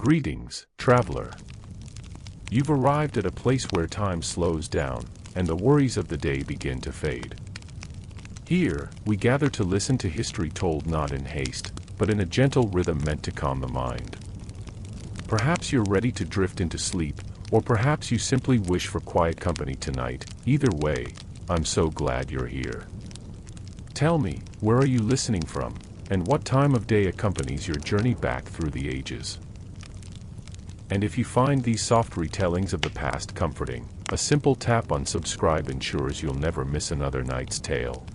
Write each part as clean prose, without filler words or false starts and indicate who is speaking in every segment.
Speaker 1: Greetings, traveler. You've arrived at a place where time slows down, and the worries of the day begin to fade. Here, we gather to listen to history told not in haste, but in a gentle rhythm meant to calm the mind. Perhaps you're ready to drift into sleep, or perhaps you simply wish for quiet company tonight. Either way, I'm so glad you're here. Tell me, where are you listening from, and what time of day accompanies your journey back through the ages? And if you find these soft retellings of the past comforting, a simple tap on subscribe ensures you'll never miss another night's tale.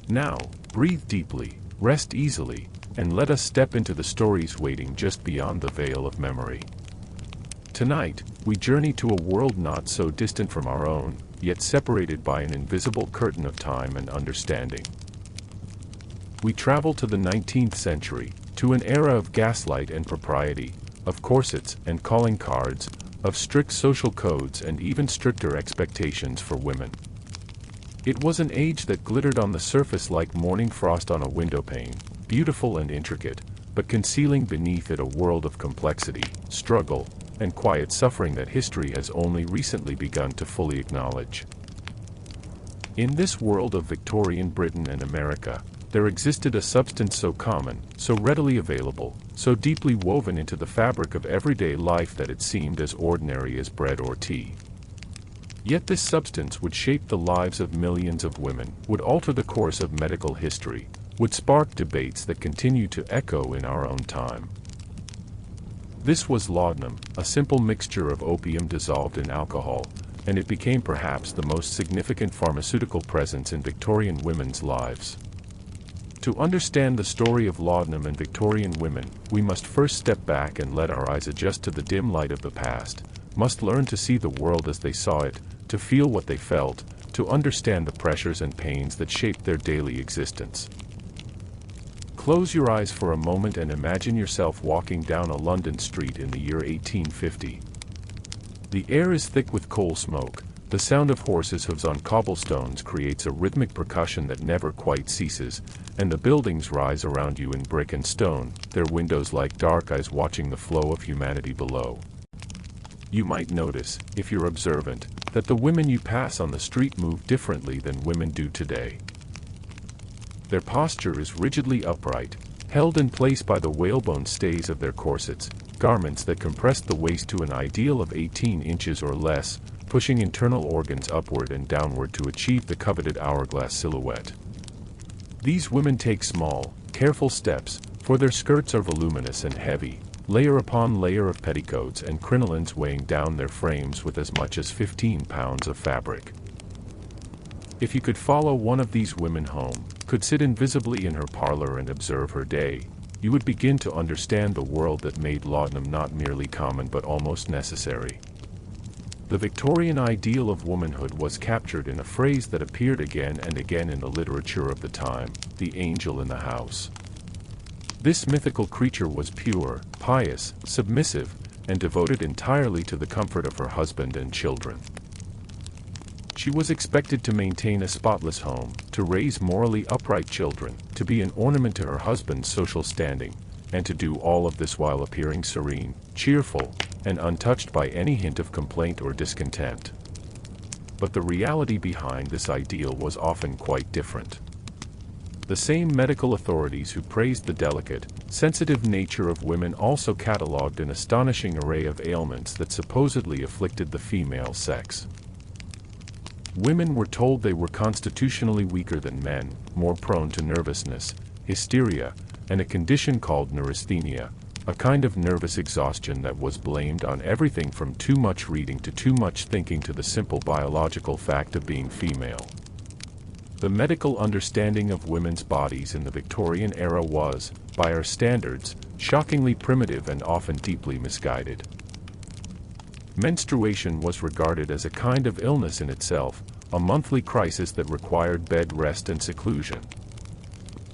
Speaker 1: Now, breathe deeply, rest easily, and let us step into the stories waiting just beyond the veil of memory. Tonight, we journey to a world not so distant from our own, yet separated by an invisible curtain of time and understanding. We travel to the 19th century, to an era of gaslight and propriety, of corsets and calling cards, of strict social codes and even stricter expectations for women. It was an age that glittered on the surface like morning frost on a windowpane, beautiful and intricate, but concealing beneath it a world of complexity, struggle, and quiet suffering that history has only recently begun to fully acknowledge. In this world of Victorian Britain and America, there existed a substance so common, so readily available, so deeply woven into the fabric of everyday life that it seemed as ordinary as bread or tea. Yet this substance would shape the lives of millions of women, would alter the course of medical history, would spark debates that continue to echo in our own time. This was laudanum, a simple mixture of opium dissolved in alcohol, and it became perhaps the most significant pharmaceutical presence in Victorian women's lives. To understand the story of laudanum and Victorian women, we must first step back and let our eyes adjust to the dim light of the past, must learn to see the world as they saw it, to feel what they felt, to understand the pressures and pains that shaped their daily existence. Close your eyes for a moment and imagine yourself walking down a London street in the year 1850. The air is thick with coal smoke. The sound of horses' hooves on cobblestones creates a rhythmic percussion that never quite ceases, and the buildings rise around you in brick and stone, their windows like dark eyes watching the flow of humanity below. You might notice, if you're observant, that the women you pass on the street move differently than women do today. Their posture is rigidly upright, held in place by the whalebone stays of their corsets, garments that compress the waist to an ideal of 18 inches or less, pushing internal organs upward and downward to achieve the coveted hourglass silhouette. These women take small, careful steps, for their skirts are voluminous and heavy, layer upon layer of petticoats and crinolines weighing down their frames with as much as 15 pounds of fabric. If you could follow one of these women home, could sit invisibly in her parlor and observe her day, you would begin to understand the world that made laudanum not merely common but almost necessary. The Victorian ideal of womanhood was captured in a phrase that appeared again and again in the literature of the time: the angel in the house. This mythical creature was pure, pious, submissive, and devoted entirely to the comfort of her husband and children. She was expected to maintain a spotless home, to raise morally upright children, to be an ornament to her husband's social standing, and to do all of this while appearing serene, cheerful, and untouched by any hint of complaint or discontent. But the reality behind this ideal was often quite different. The same medical authorities who praised the delicate, sensitive nature of women also catalogued an astonishing array of ailments that supposedly afflicted the female sex. Women were told they were constitutionally weaker than men, more prone to nervousness, hysteria, and a condition called neurasthenia, a kind of nervous exhaustion that was blamed on everything from too much reading to too much thinking to the simple biological fact of being female. The medical understanding of women's bodies in the Victorian era was, by our standards, shockingly primitive and often deeply misguided. Menstruation was regarded as a kind of illness in itself, a monthly crisis that required bed rest and seclusion.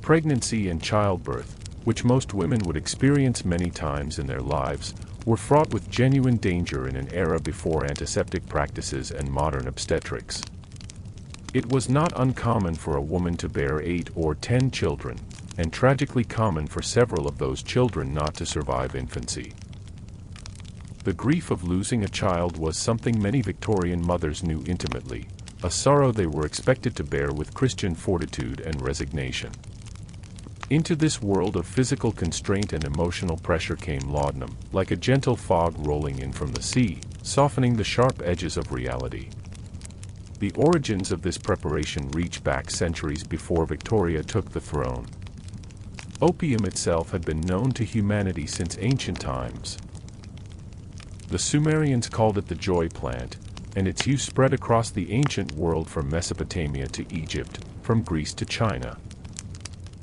Speaker 1: Pregnancy and childbirth, which most women would experience many times in their lives, were fraught with genuine danger in an era before antiseptic practices and modern obstetrics. It was not uncommon for a woman to bear 8 or 10 children, and tragically common for several of those children not to survive infancy. The grief of losing a child was something many Victorian mothers knew intimately, a sorrow they were expected to bear with Christian fortitude and resignation. Into this world of physical constraint and emotional pressure came laudanum, like a gentle fog rolling in from the sea, softening the sharp edges of reality. The origins of this preparation reach back centuries before Victoria took the throne. Opium itself had been known to humanity since ancient times. The Sumerians called it the joy plant, and its use spread across the ancient world from Mesopotamia to Egypt, from Greece to China.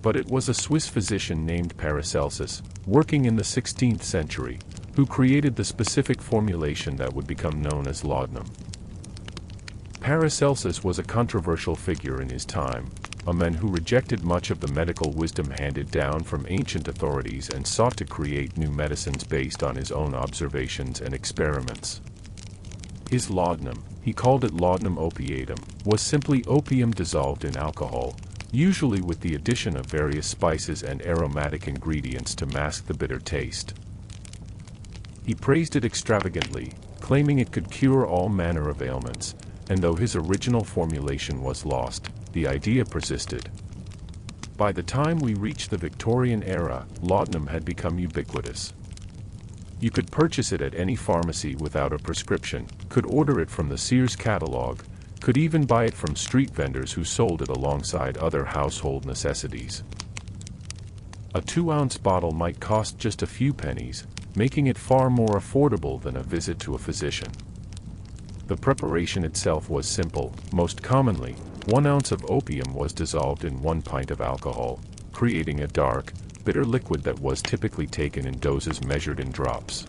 Speaker 1: But it was a Swiss physician named Paracelsus, working in the 16th century, who created the specific formulation that would become known as laudanum. Paracelsus was a controversial figure in his time, a man who rejected much of the medical wisdom handed down from ancient authorities and sought to create new medicines based on his own observations and experiments. His laudanum, he called it laudanum opiatum, was simply opium dissolved in alcohol, usually with the addition of various spices and aromatic ingredients to mask the bitter taste. He praised it extravagantly, claiming it could cure all manner of ailments, and though his original formulation was lost, the idea persisted. By the time we reached the Victorian era, laudanum had become ubiquitous. You could purchase it at any pharmacy without a prescription, could order it from the Sears catalog, could even buy it from street vendors who sold it alongside other household necessities. A 2-ounce bottle might cost just a few pennies, making it far more affordable than a visit to a physician. The preparation itself was simple. Most commonly, 1 ounce of opium was dissolved in 1 pint of alcohol, creating a dark, bitter liquid that was typically taken in doses measured in drops.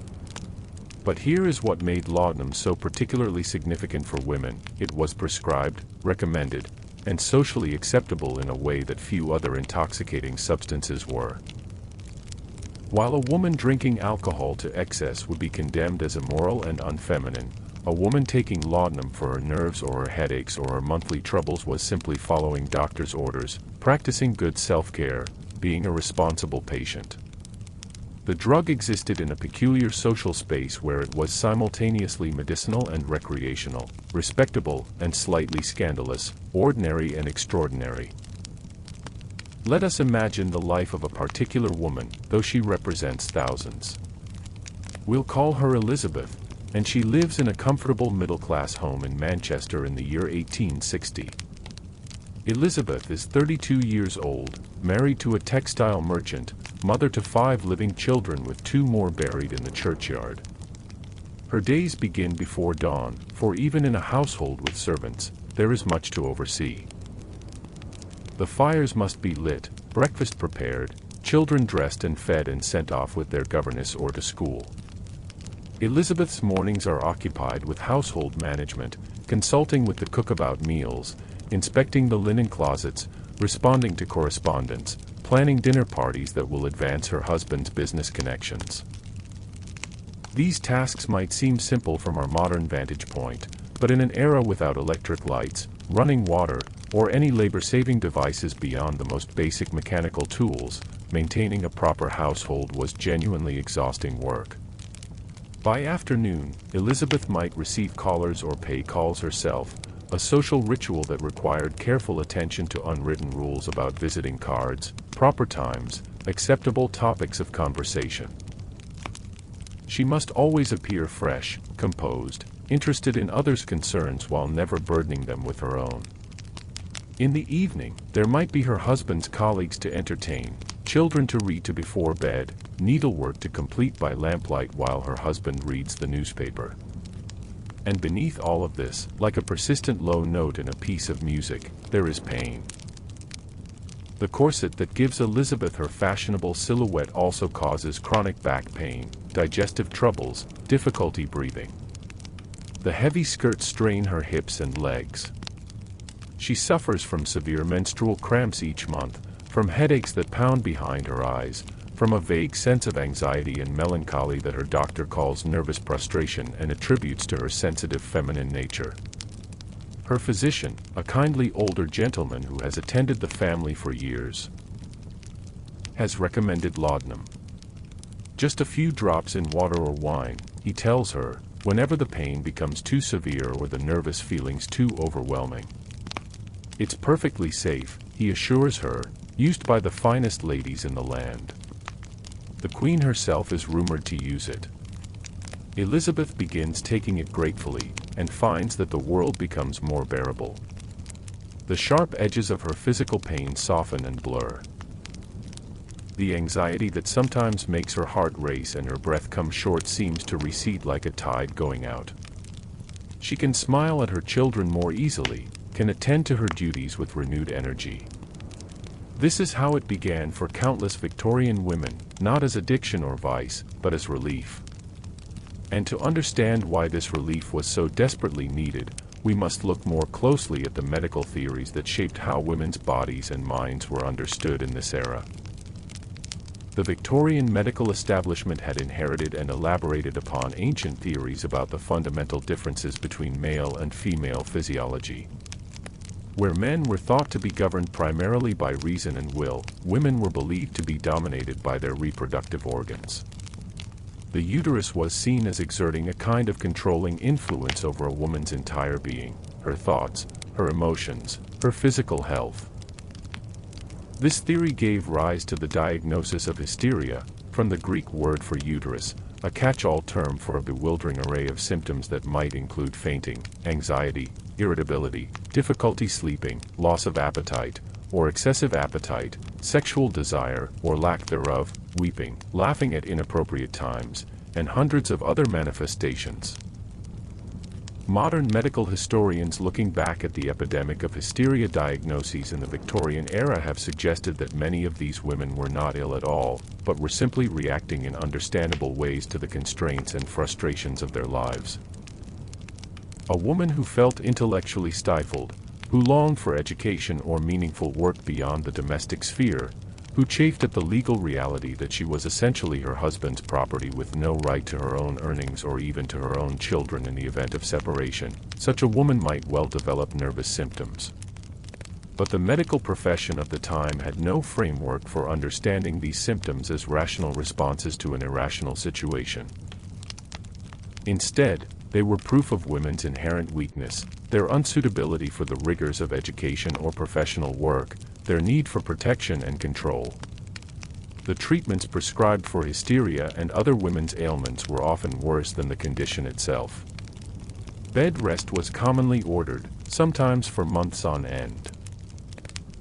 Speaker 1: But here is what made laudanum so particularly significant for women: it was prescribed, recommended, and socially acceptable in a way that few other intoxicating substances were. While a woman drinking alcohol to excess would be condemned as immoral and unfeminine, a woman taking laudanum for her nerves or her headaches or her monthly troubles was simply following doctor's orders, practicing good self-care, being a responsible patient. The drug existed in a peculiar social space where it was simultaneously medicinal and recreational, respectable and slightly scandalous, ordinary and extraordinary. Let us imagine the life of a particular woman, though she represents thousands. We'll call her Elizabeth, and she lives in a comfortable middle-class home in Manchester in the year 1860. Elizabeth is 32 years old, married to a textile merchant, mother to 5 living children with 2 more buried in the churchyard. Her days begin before dawn, for even in a household with servants, there is much to oversee. The fires must be lit, breakfast prepared, children dressed and fed and sent off with their governess or to school. Elizabeth's mornings are occupied with household management, consulting with the cook about meals, inspecting the linen closets, responding to correspondence, planning dinner parties that will advance her husband's business connections. These tasks might seem simple from our modern vantage point, but in an era without electric lights, running water, or any labor-saving devices beyond the most basic mechanical tools, maintaining a proper household was genuinely exhausting work. By afternoon, Elizabeth might receive callers or pay calls herself, a social ritual that required careful attention to unwritten rules about visiting cards, proper times, acceptable topics of conversation. She must always appear fresh, composed, interested in others' concerns while never burdening them with her own. In the evening, there might be her husband's colleagues to entertain, children to read to before bed, needlework to complete by lamplight while her husband reads the newspaper. And beneath all of this, like a persistent low note in a piece of music, there is pain. The corset that gives Elizabeth her fashionable silhouette also causes chronic back pain, digestive troubles, difficulty breathing. The heavy skirts strain her hips and legs. She suffers from severe menstrual cramps each month, from headaches that pound behind her eyes, from a vague sense of anxiety and melancholy that her doctor calls nervous prostration and attributes to her sensitive feminine nature. Her physician, a kindly older gentleman who has attended the family for years, has recommended laudanum. Just a few drops in water or wine, he tells her, whenever the pain becomes too severe or the nervous feelings too overwhelming. It's perfectly safe, he assures her, used by the finest ladies in the land. The Queen herself is rumored to use it. Elizabeth begins taking it gratefully, and finds that the world becomes more bearable. The sharp edges of her physical pain soften and blur. The anxiety that sometimes makes her heart race and her breath come short seems to recede like a tide going out. She can smile at her children more easily, can attend to her duties with renewed energy. This is how it began for countless Victorian women, not as addiction or vice, but as relief. And to understand why this relief was so desperately needed, we must look more closely at the medical theories that shaped how women's bodies and minds were understood in this era. The Victorian medical establishment had inherited and elaborated upon ancient theories about the fundamental differences between male and female physiology. Where men were thought to be governed primarily by reason and will, women were believed to be dominated by their reproductive organs. The uterus was seen as exerting a kind of controlling influence over a woman's entire being, her thoughts, her emotions, her physical health. This theory gave rise to the diagnosis of hysteria, from the Greek word for uterus, a catch-all term for a bewildering array of symptoms that might include fainting, anxiety, irritability, difficulty sleeping, loss of appetite, or excessive appetite, sexual desire, or lack thereof, weeping, laughing at inappropriate times, and hundreds of other manifestations. Modern medical historians looking back at the epidemic of hysteria diagnoses in the Victorian era have suggested that many of these women were not ill at all, but were simply reacting in understandable ways to the constraints and frustrations of their lives. A woman who felt intellectually stifled, who longed for education or meaningful work beyond the domestic sphere, who chafed at the legal reality that she was essentially her husband's property with no right to her own earnings or even to her own children in the event of separation. Such a woman might well develop nervous symptoms. But the medical profession of the time had no framework for understanding these symptoms as rational responses to an irrational situation. Instead, they were proof of women's inherent weakness, their unsuitability for the rigors of education or professional work, their need for protection and control. The treatments prescribed for hysteria and other women's ailments were often worse than the condition itself. Bed rest was commonly ordered, sometimes for months on end.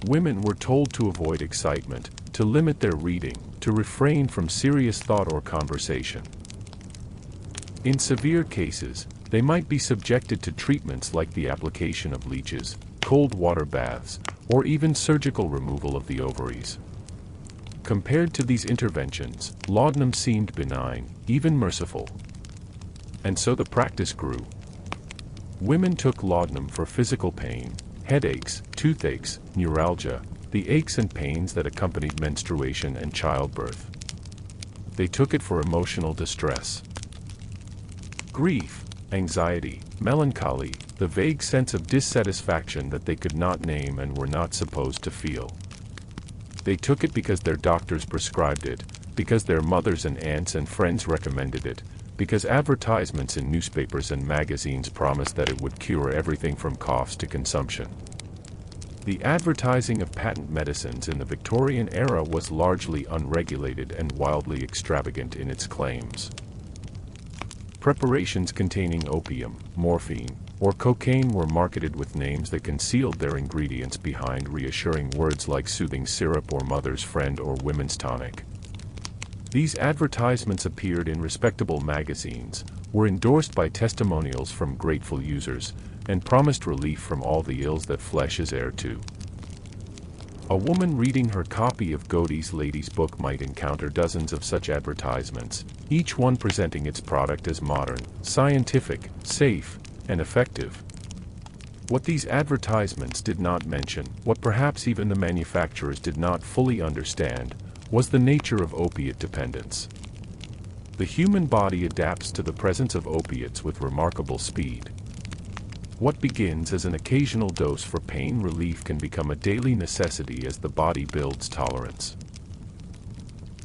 Speaker 1: Women were told to avoid excitement, to limit their reading, to refrain from serious thought or conversation. In severe cases, they might be subjected to treatments like the application of leeches, cold water baths, or even surgical removal of the ovaries. Compared to these interventions, laudanum seemed benign, even merciful. And so the practice grew. Women took laudanum for physical pain, headaches, toothaches, neuralgia, the aches and pains that accompanied menstruation and childbirth. They took it for emotional distress. Grief, anxiety, melancholy, the vague sense of dissatisfaction that they could not name and were not supposed to feel. They took it because their doctors prescribed it, because their mothers and aunts and friends recommended it, because advertisements in newspapers and magazines promised that it would cure everything from coughs to consumption. The advertising of patent medicines in the Victorian era was largely unregulated and wildly extravagant in its claims. Preparations containing opium, morphine, or cocaine were marketed with names that concealed their ingredients behind reassuring words like soothing syrup or mother's friend or women's tonic. These advertisements appeared in respectable magazines, were endorsed by testimonials from grateful users, and promised relief from all the ills that flesh is heir to. A woman reading her copy of Godey's Lady's Book might encounter dozens of such advertisements, each one presenting its product as modern, scientific, safe, and effective. What these advertisements did not mention, what perhaps even the manufacturers did not fully understand, was the nature of opiate dependence. The human body adapts to the presence of opiates with remarkable speed. What begins as an occasional dose for pain relief can become a daily necessity as the body builds tolerance.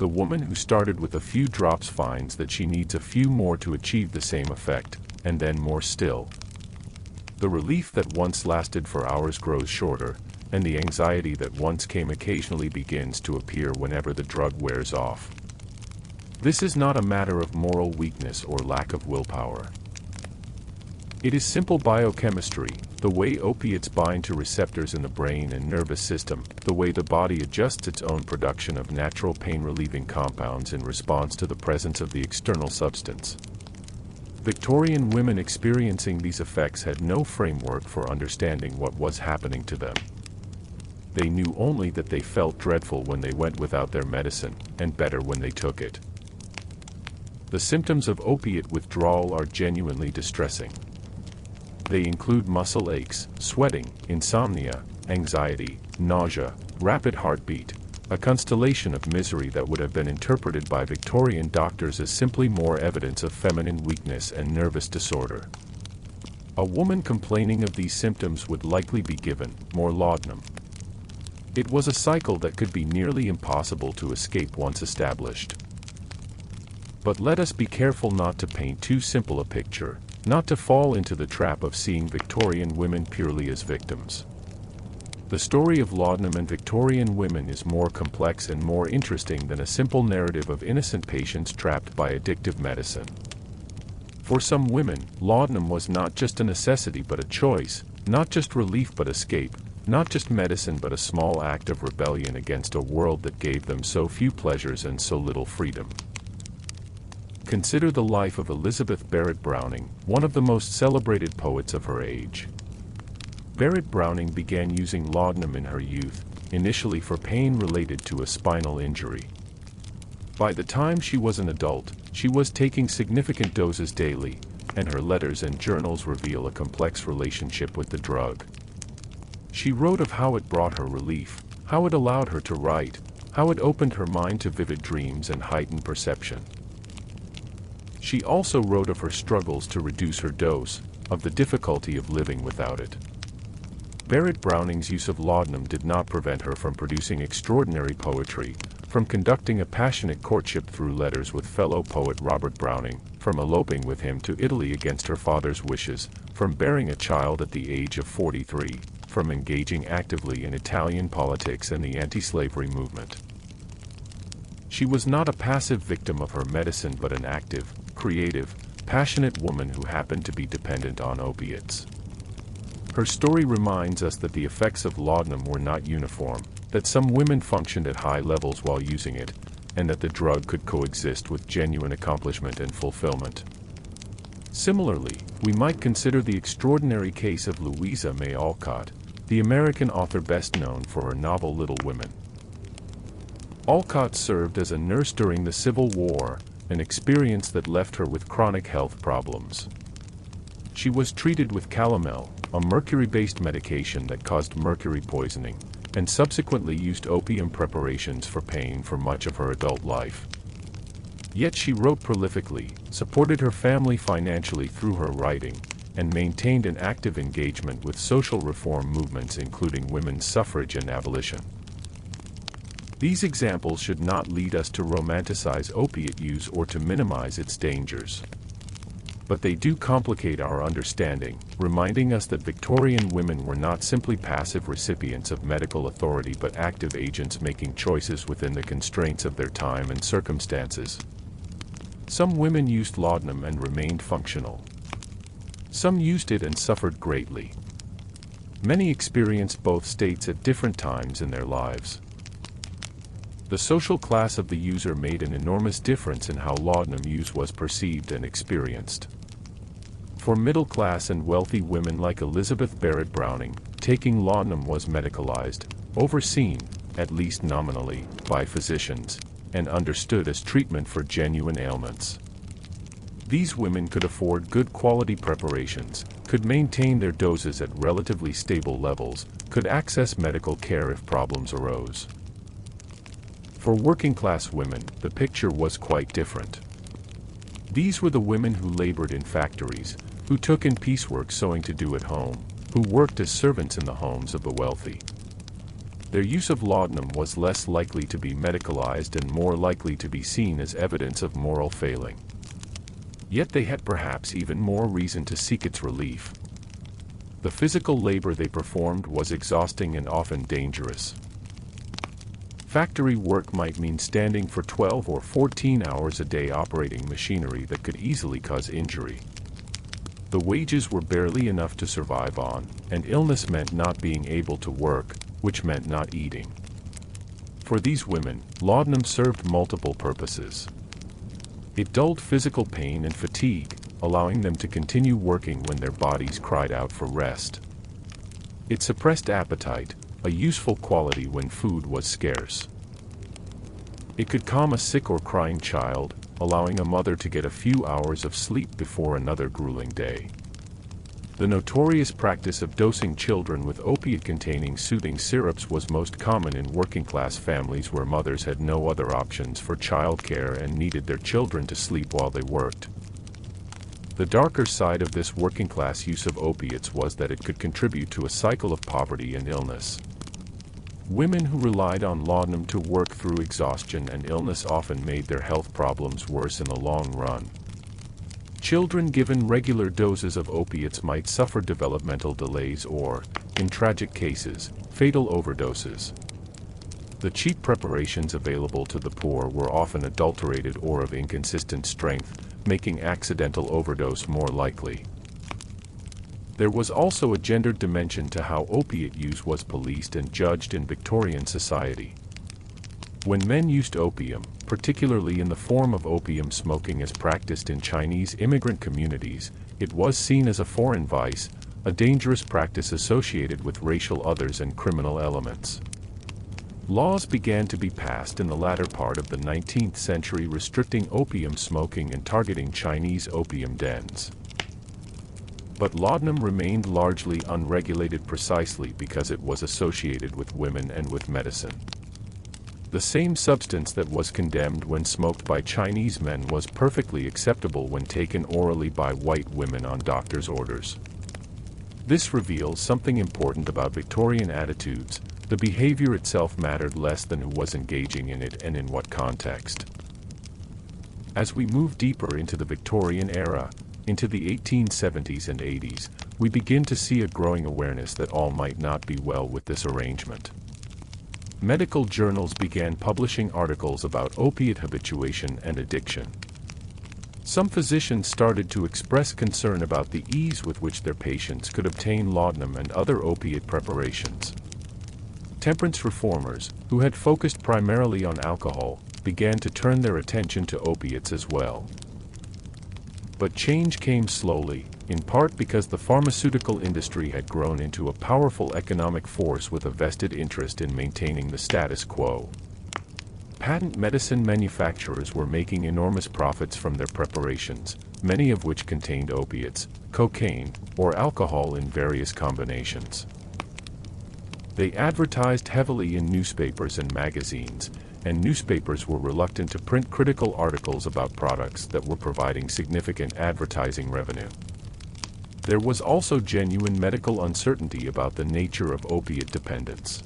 Speaker 1: The woman who started with a few drops finds that she needs a few more to achieve the same effect, and then more still. The relief that once lasted for hours grows shorter, and the anxiety that once came occasionally begins to appear whenever the drug wears off. This is not a matter of moral weakness or lack of willpower. It is simple biochemistry, the way opiates bind to receptors in the brain and nervous system, the way the body adjusts its own production of natural pain-relieving compounds in response to the presence of the external substance. Victorian women experiencing these effects had no framework for understanding what was happening to them. They knew only that they felt dreadful when they went without their medicine, and better when they took it. The symptoms of opiate withdrawal are genuinely distressing. They include muscle aches, sweating, insomnia, anxiety, nausea, rapid heartbeat, a constellation of misery that would have been interpreted by Victorian doctors as simply more evidence of feminine weakness and nervous disorder. A woman complaining of these symptoms would likely be given more laudanum. It was a cycle that could be nearly impossible to escape once established. But let us be careful not to paint too simple a picture, not to fall into the trap of seeing Victorian women purely as victims. The story of laudanum and Victorian women is more complex and more interesting than a simple narrative of innocent patients trapped by addictive medicine. For some women, laudanum was not just a necessity but a choice, not just relief but escape, not just medicine but a small act of rebellion against a world that gave them so few pleasures and so little freedom. Consider the life of Elizabeth Barrett Browning, one of the most celebrated poets of her age. Barrett Browning began using laudanum in her youth, initially for pain related to a spinal injury. By the time she was an adult, she was taking significant doses daily, and her letters and journals reveal a complex relationship with the drug. She wrote of how it brought her relief, how it allowed her to write, how it opened her mind to vivid dreams and heightened perception. She also wrote of her struggles to reduce her dose, of the difficulty of living without it. Barrett Browning's use of laudanum did not prevent her from producing extraordinary poetry, from conducting a passionate courtship through letters with fellow poet Robert Browning, from eloping with him to Italy against her father's wishes, from bearing a child at the age of 43, from engaging actively in Italian politics and the anti-slavery movement. She was not a passive victim of her medicine but an active, creative, passionate woman who happened to be dependent on opiates. Her story reminds us that the effects of laudanum were not uniform, that some women functioned at high levels while using it, and that the drug could coexist with genuine accomplishment and fulfillment. Similarly, we might consider the extraordinary case of Louisa May Alcott, the American author best known for her novel Little Women. Alcott served as a nurse during the Civil War, an experience that left her with chronic health problems. She was treated with calomel, a mercury-based medication that caused mercury poisoning, and subsequently used opium preparations for pain for much of her adult life. Yet she wrote prolifically, supported her family financially through her writing, and maintained an active engagement with social reform movements including women's suffrage and abolition. These examples should not lead us to romanticize opiate use or to minimize its dangers. But they do complicate our understanding, reminding us that Victorian women were not simply passive recipients of medical authority but active agents making choices within the constraints of their time and circumstances. Some women used laudanum and remained functional. Some used it and suffered greatly. Many experienced both states at different times in their lives. The social class of the user made an enormous difference in how laudanum use was perceived and experienced. For middle-class and wealthy women like Elizabeth Barrett Browning, taking laudanum was medicalized, overseen, at least nominally, by physicians, and understood as treatment for genuine ailments. These women could afford good quality preparations, could maintain their doses at relatively stable levels, could access medical care if problems arose. For working-class women, the picture was quite different. These were the women who labored in factories, who took in piecework sewing to do at home, who worked as servants in the homes of the wealthy. Their use of laudanum was less likely to be medicalized and more likely to be seen as evidence of moral failing. Yet they had perhaps even more reason to seek its relief. The physical labor they performed was exhausting and often dangerous. Factory work might mean standing for 12 or 14 hours a day operating machinery that could easily cause injury. The wages were barely enough to survive on, and illness meant not being able to work, which meant not eating. For these women, laudanum served multiple purposes. It dulled physical pain and fatigue, allowing them to continue working when their bodies cried out for rest. It suppressed appetite, a useful quality when food was scarce. It could calm a sick or crying child, allowing a mother to get a few hours of sleep before another grueling day. The notorious practice of dosing children with opiate-containing soothing syrups was most common in working-class families where mothers had no other options for childcare and needed their children to sleep while they worked. The darker side of this working-class use of opiates was that it could contribute to a cycle of poverty and illness. Women who relied on laudanum to work through exhaustion and illness often made their health problems worse in the long run. Children given regular doses of opiates might suffer developmental delays or, in tragic cases, fatal overdoses. The cheap preparations available to the poor were often adulterated or of inconsistent strength, making accidental overdose more likely. There was also a gendered dimension to how opiate use was policed and judged in Victorian society. When men used opium, particularly in the form of opium smoking as practiced in Chinese immigrant communities, it was seen as a foreign vice, a dangerous practice associated with racial others and criminal elements. Laws began to be passed in the latter part of the 19th century restricting opium smoking and targeting Chinese opium dens. But laudanum remained largely unregulated precisely because it was associated with women and with medicine. The same substance that was condemned when smoked by Chinese men was perfectly acceptable when taken orally by white women on doctors' orders. This reveals something important about Victorian attitudes. The behavior itself mattered less than who was engaging in it and in what context. As we move deeper into the Victorian era, into the 1870s and 80s, we begin to see a growing awareness that all might not be well with this arrangement. Medical journals began publishing articles about opiate habituation and addiction. Some physicians started to express concern about the ease with which their patients could obtain laudanum and other opiate preparations. Temperance reformers, who had focused primarily on alcohol, began to turn their attention to opiates as well. But change came slowly, in part because the pharmaceutical industry had grown into a powerful economic force with a vested interest in maintaining the status quo. Patent medicine manufacturers were making enormous profits from their preparations, many of which contained opiates, cocaine, or alcohol in various combinations. They advertised heavily in newspapers and magazines, and newspapers were reluctant to print critical articles about products that were providing significant advertising revenue. There was also genuine medical uncertainty about the nature of opiate dependence.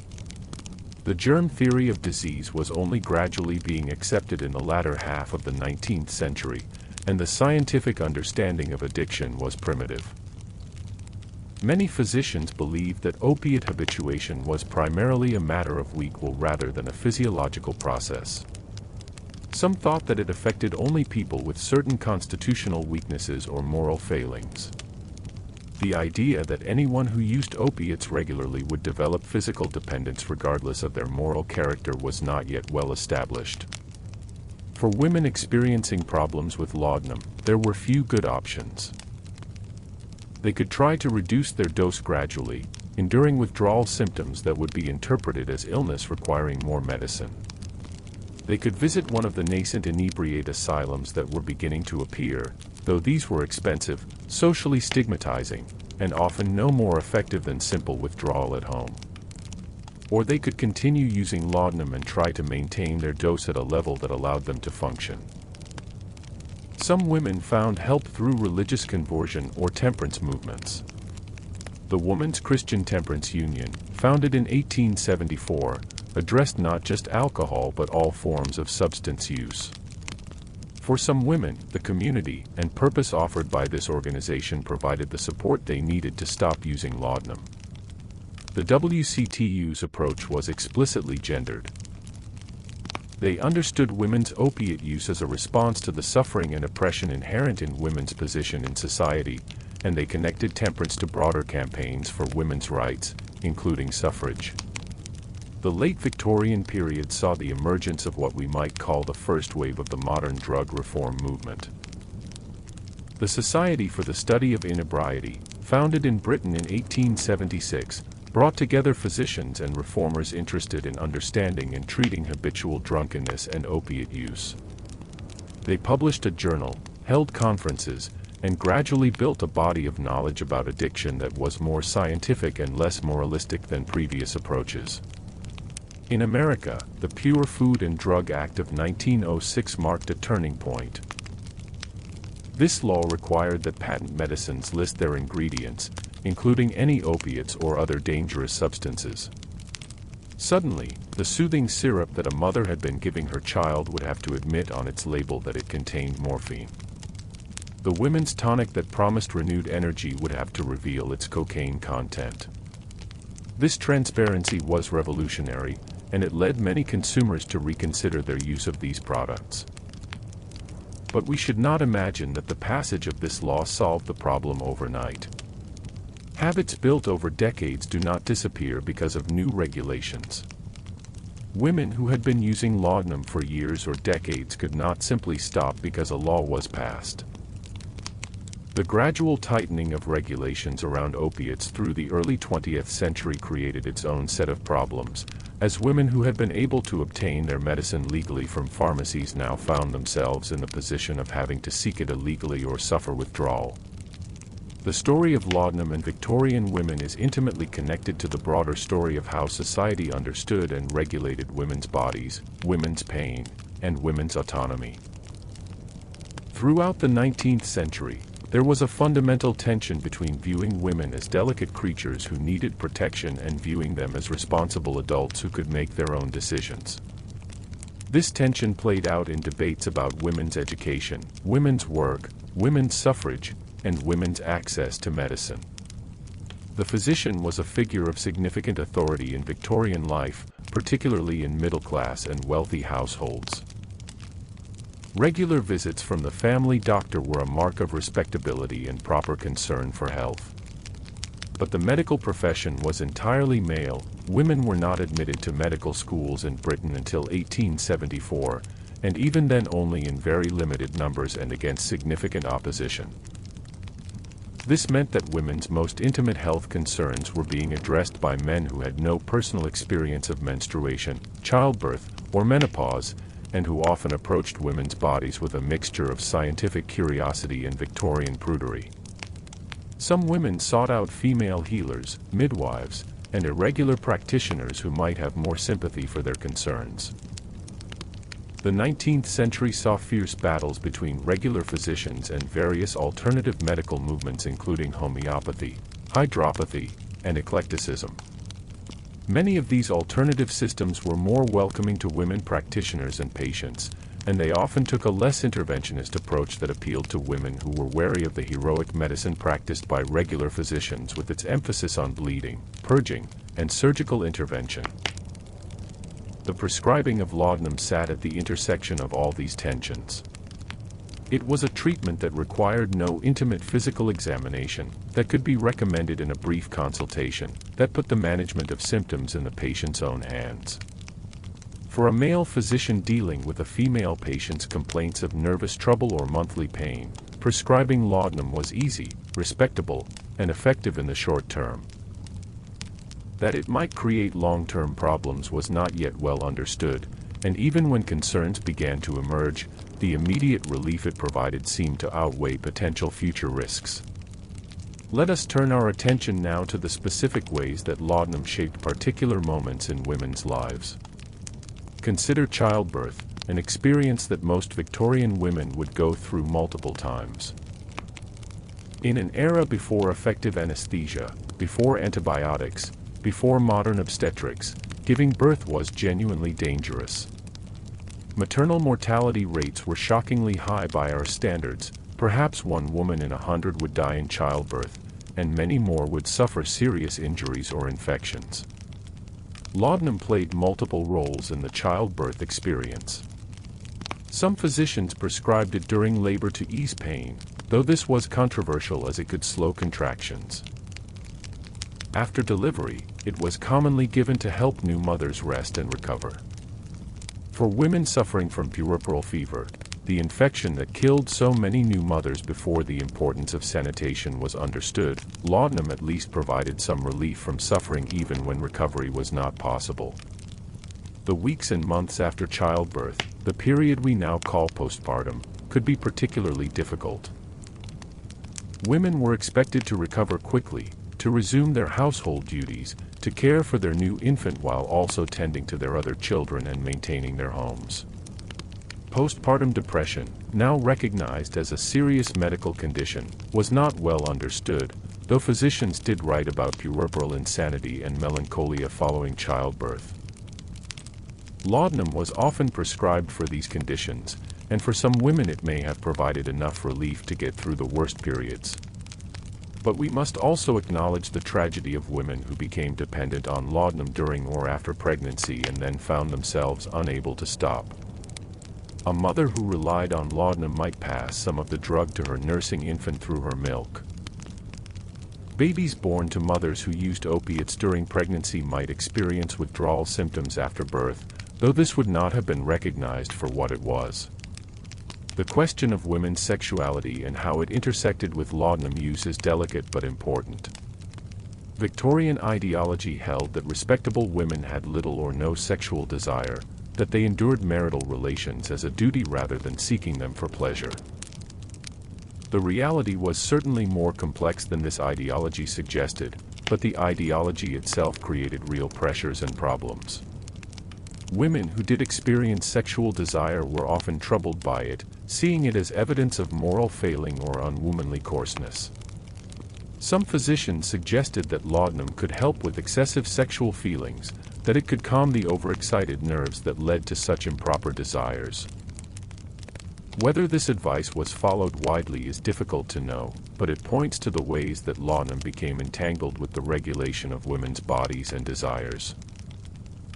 Speaker 1: The germ theory of disease was only gradually being accepted in the latter half of the 19th century, and the scientific understanding of addiction was primitive. Many physicians believed that opiate habituation was primarily a matter of weak will rather than a physiological process. Some thought that it affected only people with certain constitutional weaknesses or moral failings. The idea that anyone who used opiates regularly would develop physical dependence regardless of their moral character was not yet well established. For women experiencing problems with laudanum, there were few good options. They could try to reduce their dose gradually, enduring withdrawal symptoms that would be interpreted as illness requiring more medicine. They could visit one of the nascent inebriate asylums that were beginning to appear, though these were expensive, socially stigmatizing, and often no more effective than simple withdrawal at home. Or they could continue using laudanum and try to maintain their dose at a level that allowed them to function. Some women found help through religious conversion or temperance movements. The Women's Christian Temperance Union, founded in 1874, addressed not just alcohol but all forms of substance use. For some women, the community and purpose offered by this organization provided the support they needed to stop using laudanum. The WCTU's approach was explicitly gendered. They understood women's opiate use as a response to the suffering and oppression inherent in women's position in society, and they connected temperance to broader campaigns for women's rights, including suffrage. The late Victorian period saw the emergence of what we might call the first wave of the modern drug reform movement. The Society for the Study of Inebriety, founded in Britain in 1876, brought together physicians and reformers interested in understanding and treating habitual drunkenness and opiate use. They published a journal, held conferences, and gradually built a body of knowledge about addiction that was more scientific and less moralistic than previous approaches. In America, the Pure Food and Drug Act of 1906 marked a turning point. This law required that patent medicines list their ingredients, including any opiates or other dangerous substances. Suddenly, the soothing syrup that a mother had been giving her child would have to admit on its label that it contained morphine. The women's tonic that promised renewed energy would have to reveal its cocaine content. This transparency was revolutionary, and it led many consumers to reconsider their use of these products. But we should not imagine that the passage of this law solved the problem overnight. Habits built over decades do not disappear because of new regulations. Women who had been using laudanum for years or decades could not simply stop because a law was passed. The gradual tightening of regulations around opiates through the early 20th century created its own set of problems, as women who had been able to obtain their medicine legally from pharmacies now found themselves in the position of having to seek it illegally or suffer withdrawal. The story of laudanum and Victorian women is intimately connected to the broader story of how society understood and regulated women's bodies, women's pain, and women's autonomy. Throughout the 19th century, there was a fundamental tension between viewing women as delicate creatures who needed protection and viewing them as responsible adults who could make their own decisions. This tension played out in debates about women's education, women's work, women's suffrage, and women's access to medicine. The physician was a figure of significant authority in Victorian life, particularly in middle-class and wealthy households. Regular visits from the family doctor were a mark of respectability and proper concern for health. But the medical profession was entirely male. Women were not admitted to medical schools in Britain until 1874, and even then only in very limited numbers and against significant opposition. This meant that women's most intimate health concerns were being addressed by men who had no personal experience of menstruation, childbirth, or menopause, and who often approached women's bodies with a mixture of scientific curiosity and Victorian prudery. Some women sought out female healers, midwives, and irregular practitioners who might have more sympathy for their concerns. The 19th century saw fierce battles between regular physicians and various alternative medical movements including homeopathy, hydropathy, and eclecticism. Many of these alternative systems were more welcoming to women practitioners and patients, and they often took a less interventionist approach that appealed to women who were wary of the heroic medicine practiced by regular physicians with its emphasis on bleeding, purging, and surgical intervention. The prescribing of laudanum sat at the intersection of all these tensions. It was a treatment that required no intimate physical examination, that could be recommended in a brief consultation, that put the management of symptoms in the patient's own hands. For a male physician dealing with a female patient's complaints of nervous trouble or monthly pain, prescribing laudanum was easy, respectable, and effective in the short term. That it might create long-term problems was not yet well understood, and even when concerns began to emerge, the immediate relief it provided seemed to outweigh potential future risks. Let us turn our attention now to the specific ways that laudanum shaped particular moments in women's lives. Consider childbirth, an experience that most Victorian women would go through multiple times. In an era before effective anesthesia, before antibiotics, before modern obstetrics, giving birth was genuinely dangerous. Maternal mortality rates were shockingly high by our standards. Perhaps 1 woman in 100 would die in childbirth, and many more would suffer serious injuries or infections. Laudanum played multiple roles in the childbirth experience. Some physicians prescribed it during labor to ease pain, though this was controversial as it could slow contractions. After delivery, it was commonly given to help new mothers rest and recover. For women suffering from puerperal fever, the infection that killed so many new mothers before the importance of sanitation was understood, laudanum at least provided some relief from suffering even when recovery was not possible. The weeks and months after childbirth, the period we now call postpartum, could be particularly difficult. Women were expected to recover quickly, to resume their household duties, to care for their new infant while also tending to their other children and maintaining their homes. Postpartum depression, now recognized as a serious medical condition, was not well understood, though physicians did write about puerperal insanity and melancholia following childbirth. Laudanum was often prescribed for these conditions, and for some women it may have provided enough relief to get through the worst periods. But we must also acknowledge the tragedy of women who became dependent on laudanum during or after pregnancy and then found themselves unable to stop. A mother who relied on laudanum might pass some of the drug to her nursing infant through her milk. Babies born to mothers who used opiates during pregnancy might experience withdrawal symptoms after birth, though this would not have been recognized for what it was. The question of women's sexuality and how it intersected with laudanum use is delicate but important. Victorian ideology held that respectable women had little or no sexual desire, that they endured marital relations as a duty rather than seeking them for pleasure. The reality was certainly more complex than this ideology suggested, but the ideology itself created real pressures and problems. Women who did experience sexual desire were often troubled by it, seeing it as evidence of moral failing or unwomanly coarseness. Some physicians suggested that laudanum could help with excessive sexual feelings, that it could calm the overexcited nerves that led to such improper desires. Whether this advice was followed widely is difficult to know, but it points to the ways that laudanum became entangled with the regulation of women's bodies and desires.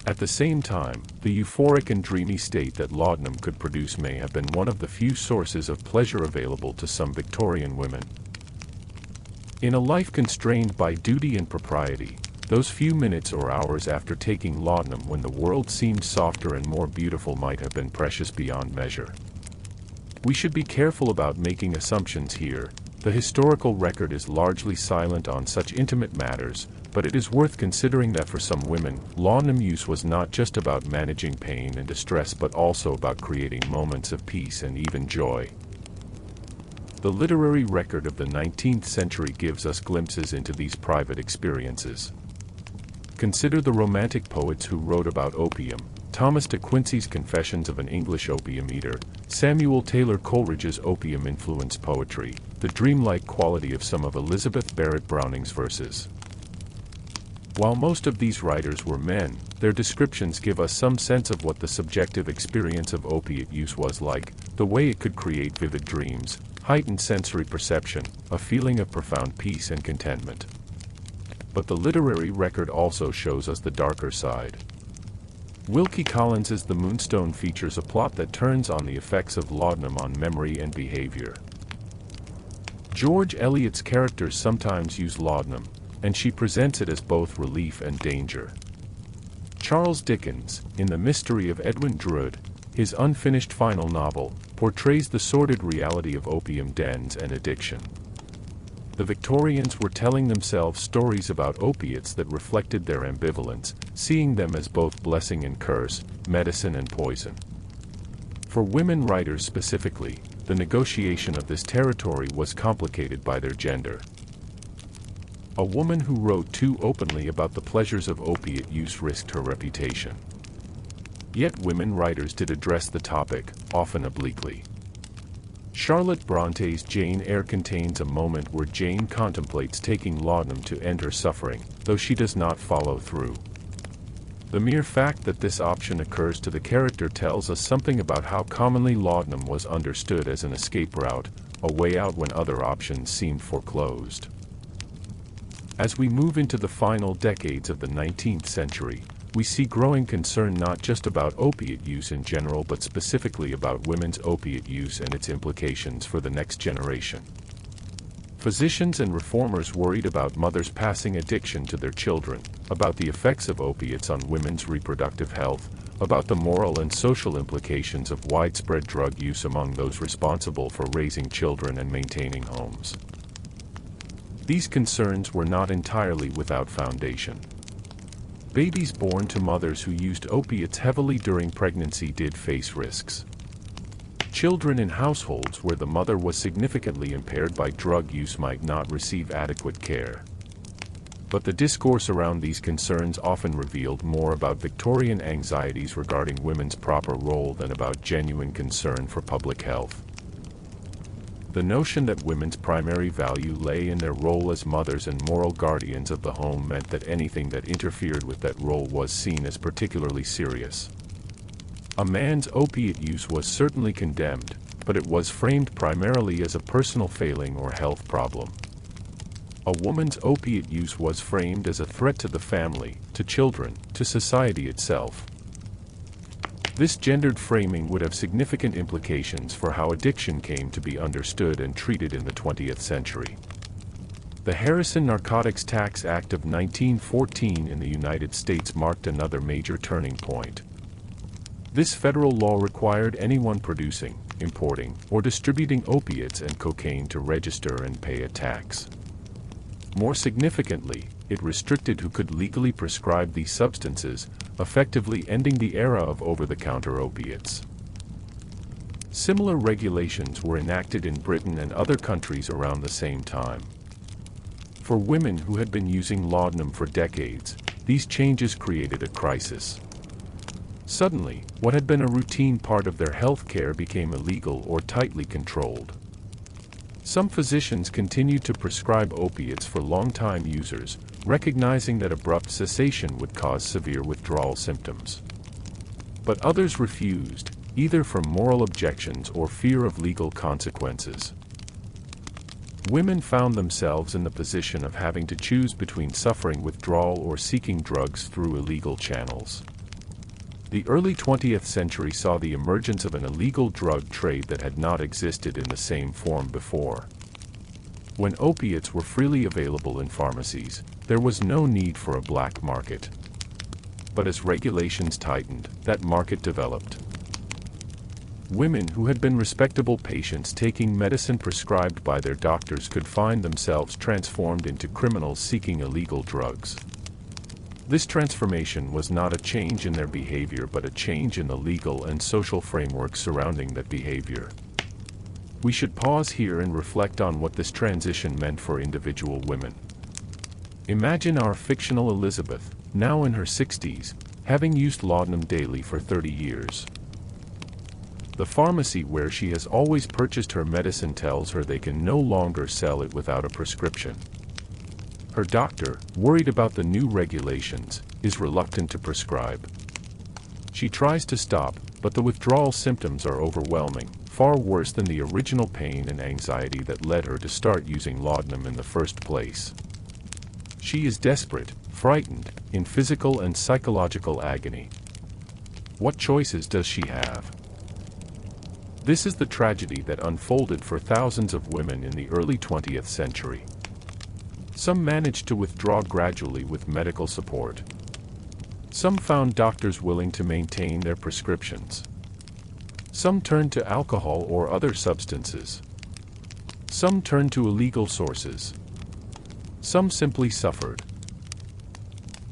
Speaker 1: At the same time, the euphoric and dreamy state that laudanum could produce may have been one of the few sources of pleasure available to some Victorian women. In a life constrained by duty and propriety, those few minutes or hours after taking laudanum when the world seemed softer and more beautiful might have been precious beyond measure. We should be careful about making assumptions here. The historical record is largely silent on such intimate matters, but it is worth considering that for some women, laudanum use was not just about managing pain and distress but also about creating moments of peace and even joy. The literary record of the 19th century gives us glimpses into these private experiences. Consider the Romantic poets who wrote about opium: Thomas de Quincey's Confessions of an English Opium Eater, Samuel Taylor Coleridge's opium-influenced poetry, the dreamlike quality of some of Elizabeth Barrett Browning's verses. While most of these writers were men, their descriptions give us some sense of what the subjective experience of opiate use was like, the way it could create vivid dreams, heightened sensory perception, a feeling of profound peace and contentment. But the literary record also shows us the darker side. Wilkie Collins's The Moonstone features a plot that turns on the effects of laudanum on memory and behavior. George Eliot's characters sometimes use laudanum, and she presents it as both relief and danger. Charles Dickens, in The Mystery of Edwin Drood, his unfinished final novel, portrays the sordid reality of opium dens and addiction. The Victorians were telling themselves stories about opiates that reflected their ambivalence, seeing them as both blessing and curse, medicine and poison. For women writers specifically, the negotiation of this territory was complicated by their gender. A woman who wrote too openly about the pleasures of opiate use risked her reputation. Yet women writers did address the topic, often obliquely. Charlotte Bronte's Jane Eyre contains a moment where Jane contemplates taking laudanum to end her suffering, though she does not follow through. The mere fact that this option occurs to the character tells us something about how commonly laudanum was understood as an escape route, a way out when other options seemed foreclosed. As we move into the final decades of the 19th century, we see growing concern not just about opiate use in general but specifically about women's opiate use and its implications for the next generation. Physicians and reformers worried about mothers passing addiction to their children, about the effects of opiates on women's reproductive health, about the moral and social implications of widespread drug use among those responsible for raising children and maintaining homes. These concerns were not entirely without foundation. Babies born to mothers who used opiates heavily during pregnancy did face risks. Children in households where the mother was significantly impaired by drug use might not receive adequate care. But the discourse around these concerns often revealed more about Victorian anxieties regarding women's proper role than about genuine concern for public health. The notion that women's primary value lay in their role as mothers and moral guardians of the home meant that anything that interfered with that role was seen as particularly serious. A man's opiate use was certainly condemned, but it was framed primarily as a personal failing or health problem. A woman's opiate use was framed as a threat to the family, to children, to society itself. This gendered framing would have significant implications for how addiction came to be understood and treated in the 20th century. The Harrison Narcotics Tax Act of 1914 in the United States marked another major turning point. This federal law required anyone producing, importing, or distributing opiates and cocaine to register and pay a tax. More significantly, it restricted who could legally prescribe these substances, effectively ending the era of over-the-counter opiates. Similar regulations were enacted in Britain and other countries around the same time. For women who had been using laudanum for decades, these changes created a crisis. Suddenly, what had been a routine part of their health care became illegal or tightly controlled. Some physicians continued to prescribe opiates for long-time users, recognizing that abrupt cessation would cause severe withdrawal symptoms. But others refused, either from moral objections or fear of legal consequences. Women found themselves in the position of having to choose between suffering withdrawal or seeking drugs through illegal channels. The early 20th century saw the emergence of an illegal drug trade that had not existed in the same form before. When opiates were freely available in pharmacies, there was no need for a black market. But as regulations tightened, that market developed. Women who had been respectable patients taking medicine prescribed by their doctors could find themselves transformed into criminals seeking illegal drugs. This transformation was not a change in their behavior but a change in the legal and social framework surrounding that behavior. We should pause here and reflect on what this transition meant for individual women. Imagine our fictional Elizabeth, now in her 60s, having used laudanum daily for 30 years. The pharmacy where she has always purchased her medicine tells her they can no longer sell it without a prescription. Her doctor, worried about the new regulations, is reluctant to prescribe. She tries to stop, but the withdrawal symptoms are overwhelming, far worse than the original pain and anxiety that led her to start using laudanum in the first place. She is desperate, frightened, in physical and psychological agony. What choices does she have? This is the tragedy that unfolded for thousands of women in the early 20th century. Some managed to withdraw gradually with medical support. Some found doctors willing to maintain their prescriptions. Some turned to alcohol or other substances. Some turned to illegal sources. Some simply suffered.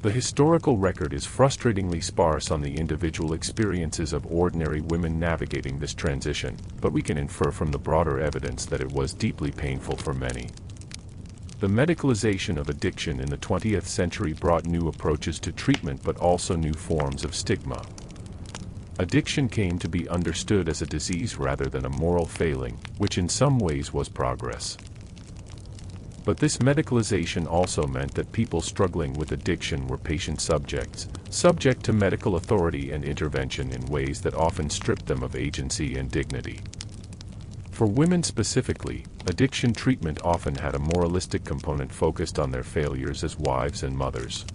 Speaker 1: The historical record is frustratingly sparse on the individual experiences of ordinary women navigating this transition, but we can infer from the broader evidence that it was deeply painful for many. The medicalization of addiction in the 20th century brought new approaches to treatment but also new forms of stigma. addiction came to be understood as a disease rather than a moral failing, which in some ways was progress. But this medicalization also meant that people struggling with addiction were patient subjects, subject to medical authority and intervention in ways that often stripped them of agency and dignity. For women specifically, addiction treatment often had a moralistic component focused on their failures as wives and mothers.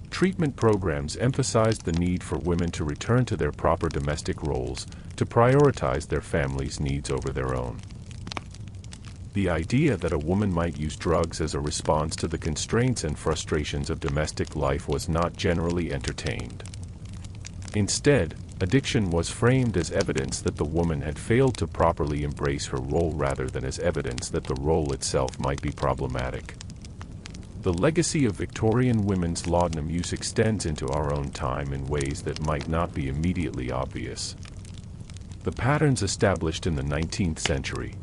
Speaker 1: Treatment programs emphasized the need for women to return to their proper domestic roles, to prioritize their family's needs over their own. The idea that a woman might use drugs as a response to the constraints and frustrations of domestic life was not generally entertained. Instead, addiction was framed as evidence that the woman had failed to properly embrace her role rather than as evidence that the role itself might be problematic. The legacy of Victorian women's laudanum use extends into our own time in ways that might not be immediately obvious. The patterns established in the 19th century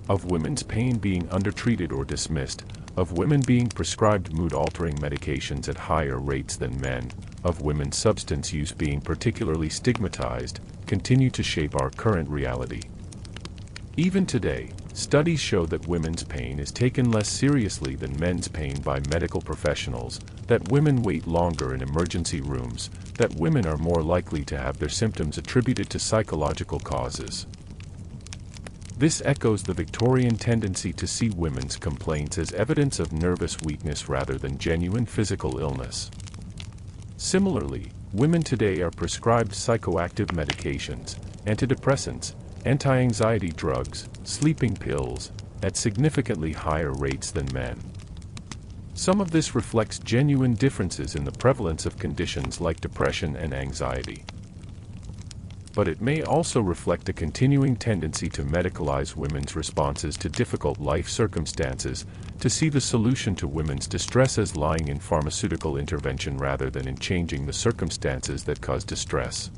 Speaker 1: of women's pain being undertreated or dismissed, of women being prescribed mood-altering medications at higher rates than men, of women's substance use being particularly stigmatized, continue to shape our current reality. Even today, studies show that women's pain is taken less seriously than men's pain by medical professionals, that women wait longer in emergency rooms, that women are more likely to have their symptoms attributed to psychological causes. This echoes the Victorian tendency to see women's complaints as evidence of nervous weakness rather than genuine physical illness. Similarly, women today are prescribed psychoactive medications, antidepressants, anti-anxiety drugs, sleeping pills, at significantly higher rates than men. Some of this reflects genuine differences in the prevalence of conditions like depression and anxiety. But it may also reflect a continuing tendency to medicalize women's responses to difficult life circumstances, to see the solution to women's distress as lying in pharmaceutical intervention rather than in changing the circumstances that cause distress.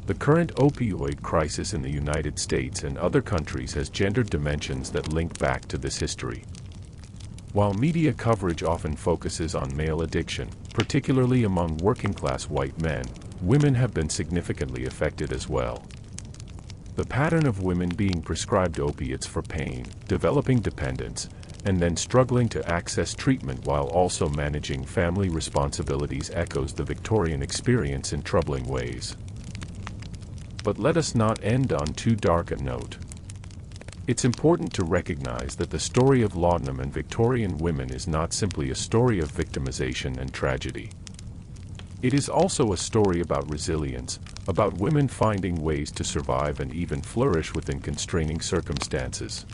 Speaker 1: The current opioid crisis in the United States and other countries has gendered dimensions that link back to this history. While media coverage often focuses on male addiction, particularly among working-class white men, women have been significantly affected as well. The pattern of women being prescribed opiates for pain, developing dependence, and then struggling to access treatment while also managing family responsibilities echoes the Victorian experience in troubling ways. But let us not end on too dark a note. It's important to recognize that the story of laudanum and Victorian women is not simply a story of victimization and tragedy. It is also a story about resilience, about women finding ways to survive and even flourish within constraining circumstances.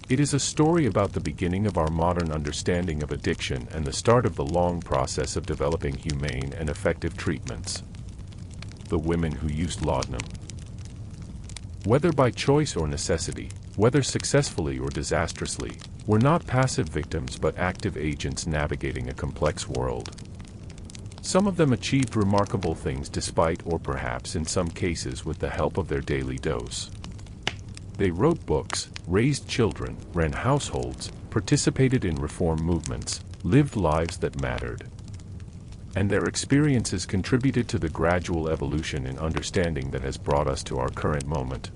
Speaker 1: It is a story about the beginning of our modern understanding of addiction and the start of the long process of developing humane and effective treatments. The women who used laudanum. Whether by choice or necessity, whether successfully or disastrously, were not passive victims but active agents navigating a complex world. Some of them achieved remarkable things despite or perhaps in some cases with the help of their daily dose. They wrote books, raised children, ran households, participated in reform movements, lived lives that mattered. And their experiences contributed to the gradual evolution in understanding that has brought us to our current moment.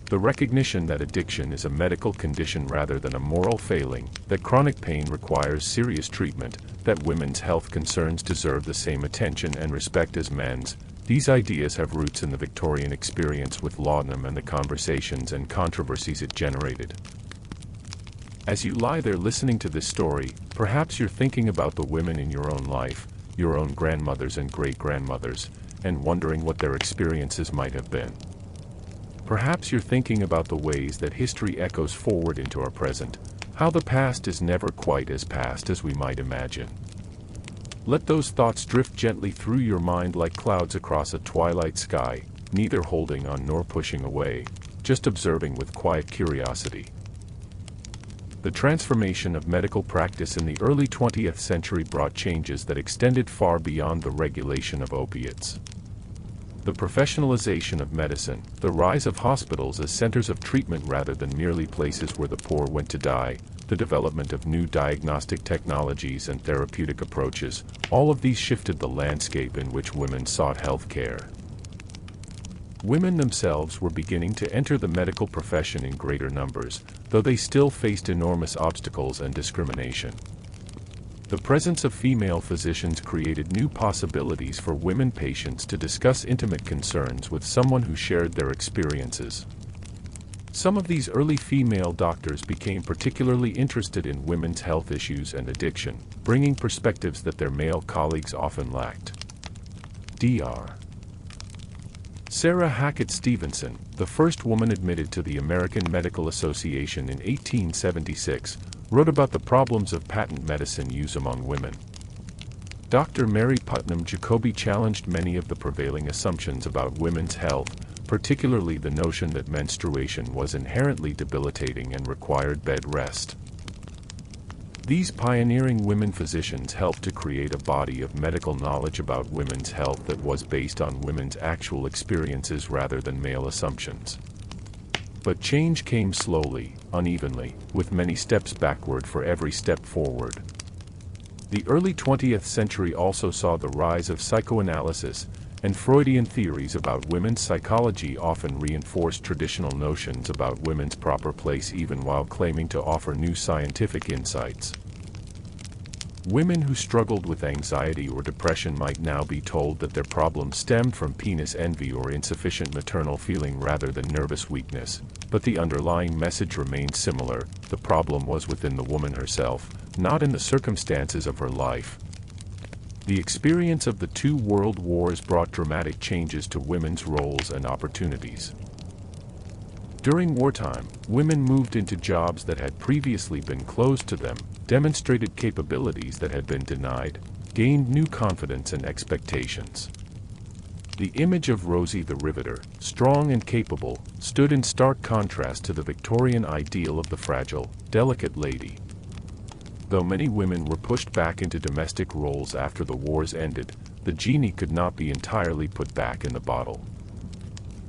Speaker 1: The recognition that addiction is a medical condition rather than a moral failing, that chronic pain requires serious treatment, that women's health concerns deserve the same attention and respect as men's, these ideas have roots in the Victorian experience with laudanum and the conversations and controversies it generated. As you lie there listening to this story, perhaps you're thinking about the women in your own life, your own grandmothers and great-grandmothers, and wondering what their experiences might have been. Perhaps you're thinking about the ways that history echoes forward into our present, how the past is never quite as past as we might imagine. Let those thoughts drift gently through your mind like clouds across a twilight sky, neither holding on nor pushing away, just observing with quiet curiosity. The transformation of medical practice in the early 20th century brought changes that extended far beyond the regulation of opiates. The professionalization of medicine, the rise of hospitals as centers of treatment rather than merely places where the poor went to die, the development of new diagnostic technologies and therapeutic approaches, all of these shifted the landscape in which women sought health care. Women themselves were beginning to enter the medical profession in greater numbers, though they still faced enormous obstacles and discrimination. The presence of female physicians created new possibilities for women patients to discuss intimate concerns with someone who shared their experiences. Some of these early female doctors became particularly interested in women's health issues and addiction, bringing perspectives that their male colleagues often lacked. Dr. Sarah Hackett Stevenson, the first woman admitted to the American Medical Association in 1876, wrote about the problems of patent medicine use among women. Dr. Mary Putnam Jacobi challenged many of the prevailing assumptions about women's health, particularly the notion that menstruation was inherently debilitating and required bed rest. These pioneering women physicians helped to create a body of medical knowledge about women's health that was based on women's actual experiences rather than male assumptions. But change came slowly, unevenly, with many steps backward for every step forward. The early 20th century also saw the rise of psychoanalysis, and Freudian theories about women's psychology often reinforced traditional notions about women's proper place even while claiming to offer new scientific insights. Women who struggled with anxiety or depression might now be told that their problems stemmed from penis envy or insufficient maternal feeling rather than nervous weakness, but the underlying message remained similar: the problem was within the woman herself, not in the circumstances of her life. The experience of the two world wars brought dramatic changes to women's roles and opportunities. During wartime, women moved into jobs that had previously been closed to them, demonstrated capabilities that had been denied, gained new confidence and expectations. The image of Rosie the Riveter, strong and capable, stood in stark contrast to the Victorian ideal of the fragile, delicate lady. Though many women were pushed back into domestic roles after the wars ended, the genie could not be entirely put back in the bottle.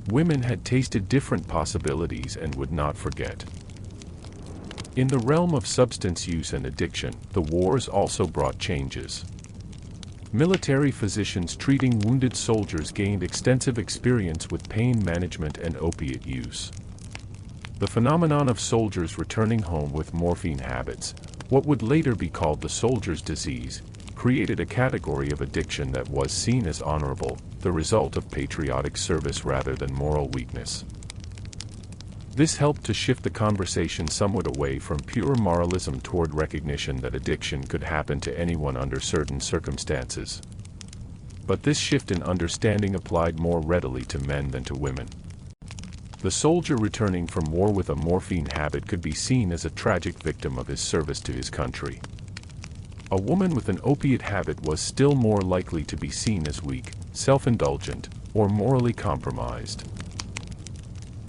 Speaker 1: Women had tasted different possibilities and would not forget. In the realm of substance use and addiction, the wars also brought changes. Military physicians treating wounded soldiers gained extensive experience with pain management and opiate use. The phenomenon of soldiers returning home with morphine habits, what would later be called the soldier's disease, created a category of addiction that was seen as honorable, the result of patriotic service rather than moral weakness. This helped to shift the conversation somewhat away from pure moralism toward recognition that addiction could happen to anyone under certain circumstances. But this shift in understanding applied more readily to men than to women. The soldier returning from war with a morphine habit could be seen as a tragic victim of his service to his country. A woman with an opiate habit was still more likely to be seen as weak, self-indulgent, or morally compromised.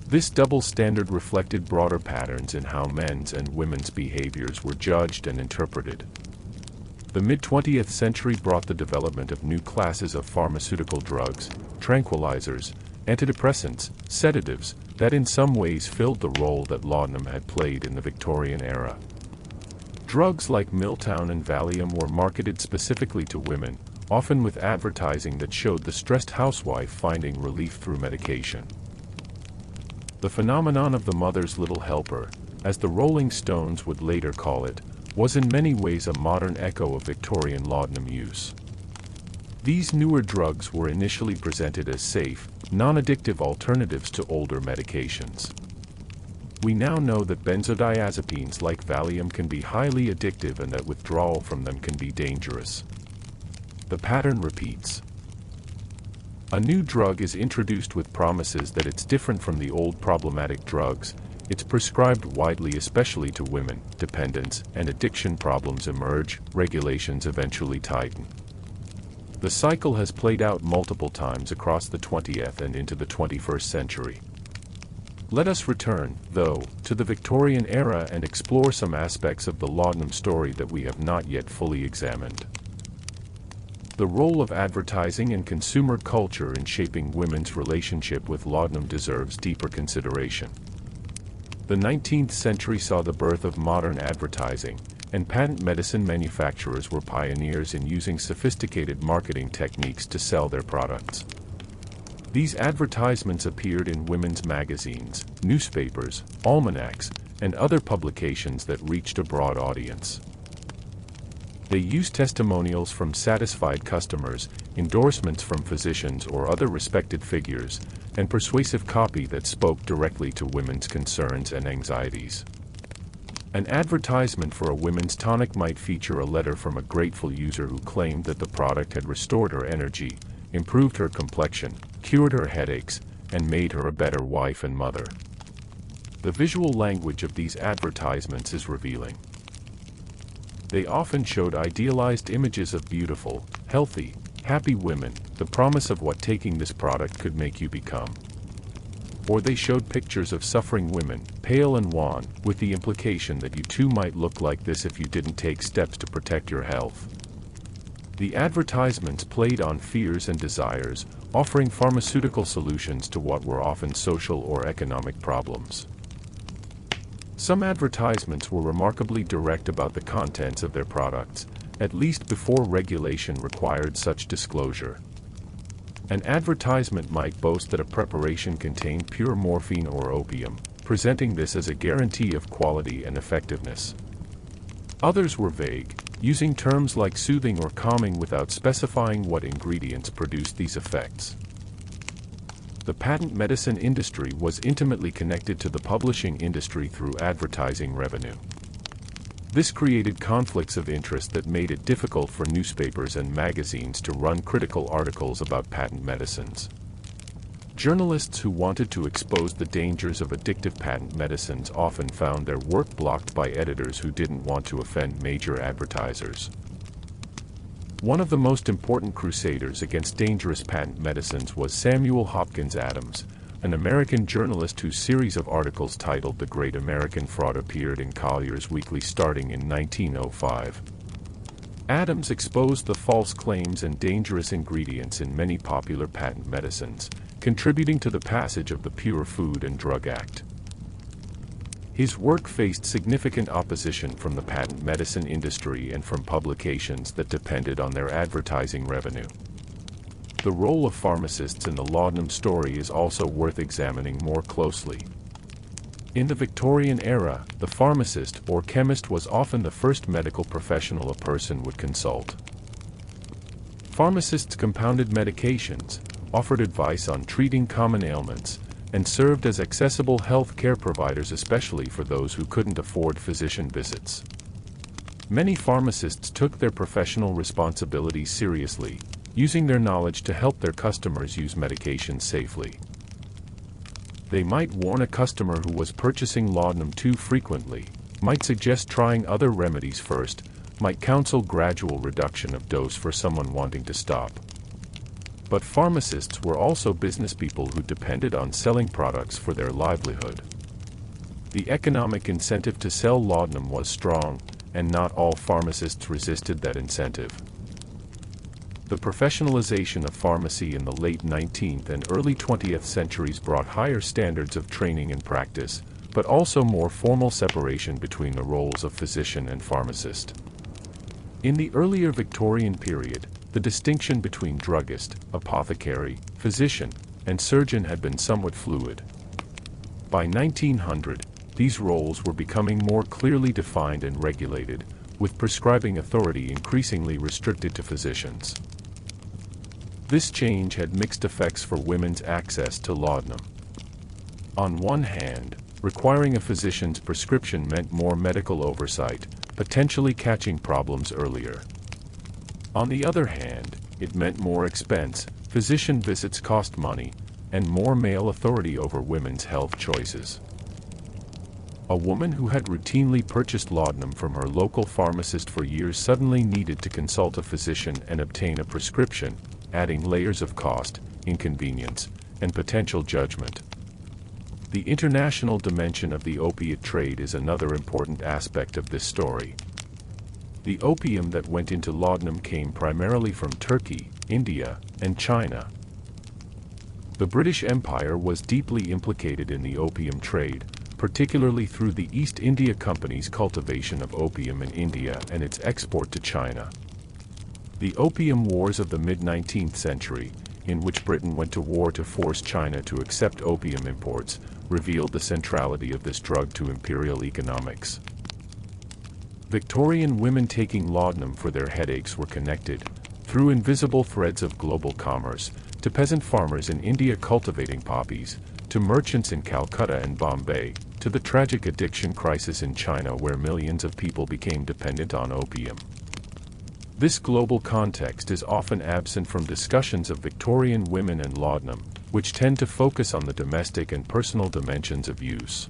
Speaker 1: This double standard reflected broader patterns in how men's and women's behaviors were judged and interpreted. The mid-20th century brought the development of new classes of pharmaceutical drugs, tranquilizers, antidepressants, sedatives, that in some ways filled the role that laudanum had played in the Victorian era. Drugs like Miltown and Valium were marketed specifically to women, often with advertising that showed the stressed housewife finding relief through medication. The phenomenon of the mother's little helper, as the Rolling Stones would later call it, was in many ways a modern echo of Victorian laudanum use. These newer drugs were initially presented as safe, non-addictive alternatives to older medications. We now know that benzodiazepines like Valium can be highly addictive and that withdrawal from them can be dangerous. The pattern repeats. A new drug is introduced with promises that it's different from the old problematic drugs, it's prescribed widely especially to women, dependence and addiction problems emerge, regulations eventually tighten. The cycle has played out multiple times across the 20th and into the 21st century. Let us return, though, to the Victorian era and explore some aspects of the laudanum story that we have not yet fully examined. The role of advertising and consumer culture in shaping women's relationship with laudanum deserves deeper consideration. The 19th century saw the birth of modern advertising, and patent medicine manufacturers were pioneers in using sophisticated marketing techniques to sell their products. These advertisements appeared in women's magazines, newspapers, almanacs, and other publications that reached a broad audience. They used testimonials from satisfied customers, endorsements from physicians or other respected figures, and persuasive copy that spoke directly to women's concerns and anxieties. An advertisement for a women's tonic might feature a letter from a grateful user who claimed that the product had restored her energy, improved her complexion, cured her headaches, and made her a better wife and mother. The visual language of these advertisements is revealing. They often showed idealized images of beautiful, healthy, happy women, the promise of what taking this product could make you become. Or they showed pictures of suffering women, pale and wan, with the implication that you too might look like this if you didn't take steps to protect your health. The advertisements played on fears and desires, offering pharmaceutical solutions to what were often social or economic problems. Some advertisements were remarkably direct about the contents of their products, at least before regulation required such disclosure. An advertisement might boast that a preparation contained pure morphine or opium, presenting this as a guarantee of quality and effectiveness. Others were vague, using terms like soothing or calming without specifying what ingredients produced these effects. The patent medicine industry was intimately connected to the publishing industry through advertising revenue. This created conflicts of interest that made it difficult for newspapers and magazines to run critical articles about patent medicines. Journalists who wanted to expose the dangers of addictive patent medicines often found their work blocked by editors who didn't want to offend major advertisers. One of the most important crusaders against dangerous patent medicines was Samuel Hopkins Adams, an American journalist whose series of articles titled The Great American Fraud appeared in Collier's Weekly starting in 1905. Adams exposed the false claims and dangerous ingredients in many popular patent medicines, contributing to the passage of the Pure Food and Drug Act. His work faced significant opposition from the patent medicine industry and from publications that depended on their advertising revenue. The role of pharmacists in the laudanum story is also worth examining more closely. In the Victorian era, the pharmacist or chemist was often the first medical professional a person would consult. Pharmacists compounded medications, offered advice on treating common ailments, and served as accessible health care providers, especially for those who couldn't afford physician visits. Many pharmacists took their professional responsibilities seriously, using their knowledge to help their customers use medications safely. They might warn a customer who was purchasing laudanum too frequently, might suggest trying other remedies first, might counsel gradual reduction of dose for someone wanting to stop. But pharmacists were also businesspeople who depended on selling products for their livelihood. The economic incentive to sell laudanum was strong, and not all pharmacists resisted that incentive. The professionalization of pharmacy in the late 19th and early 20th centuries brought higher standards of training and practice, but also more formal separation between the roles of physician and pharmacist. In the earlier Victorian period, the distinction between druggist, apothecary, physician, and surgeon had been somewhat fluid. By 1900, these roles were becoming more clearly defined and regulated, with prescribing authority increasingly restricted to physicians. This change had mixed effects for women's access to laudanum. On one hand, requiring a physician's prescription meant more medical oversight, potentially catching problems earlier. On the other hand, it meant more expense, physician visits cost money, and more male authority over women's health choices. A woman who had routinely purchased laudanum from her local pharmacist for years suddenly needed to consult a physician and obtain a prescription, adding layers of cost, inconvenience, and potential judgment. The international dimension of the opiate trade is another important aspect of this story. The opium that went into laudanum came primarily from Turkey, India, and China. The British Empire was deeply implicated in the opium trade, particularly through the East India Company's cultivation of opium in India and its export to China. The Opium Wars of the mid-19th century, in which Britain went to war to force China to accept opium imports, revealed the centrality of this drug to imperial economics. Victorian women taking laudanum for their headaches were connected, through invisible threads of global commerce, to peasant farmers in India cultivating poppies, to merchants in Calcutta and Bombay, to the tragic addiction crisis in China where millions of people became dependent on opium. This global context is often absent from discussions of Victorian women and laudanum, which tend to focus on the domestic and personal dimensions of use.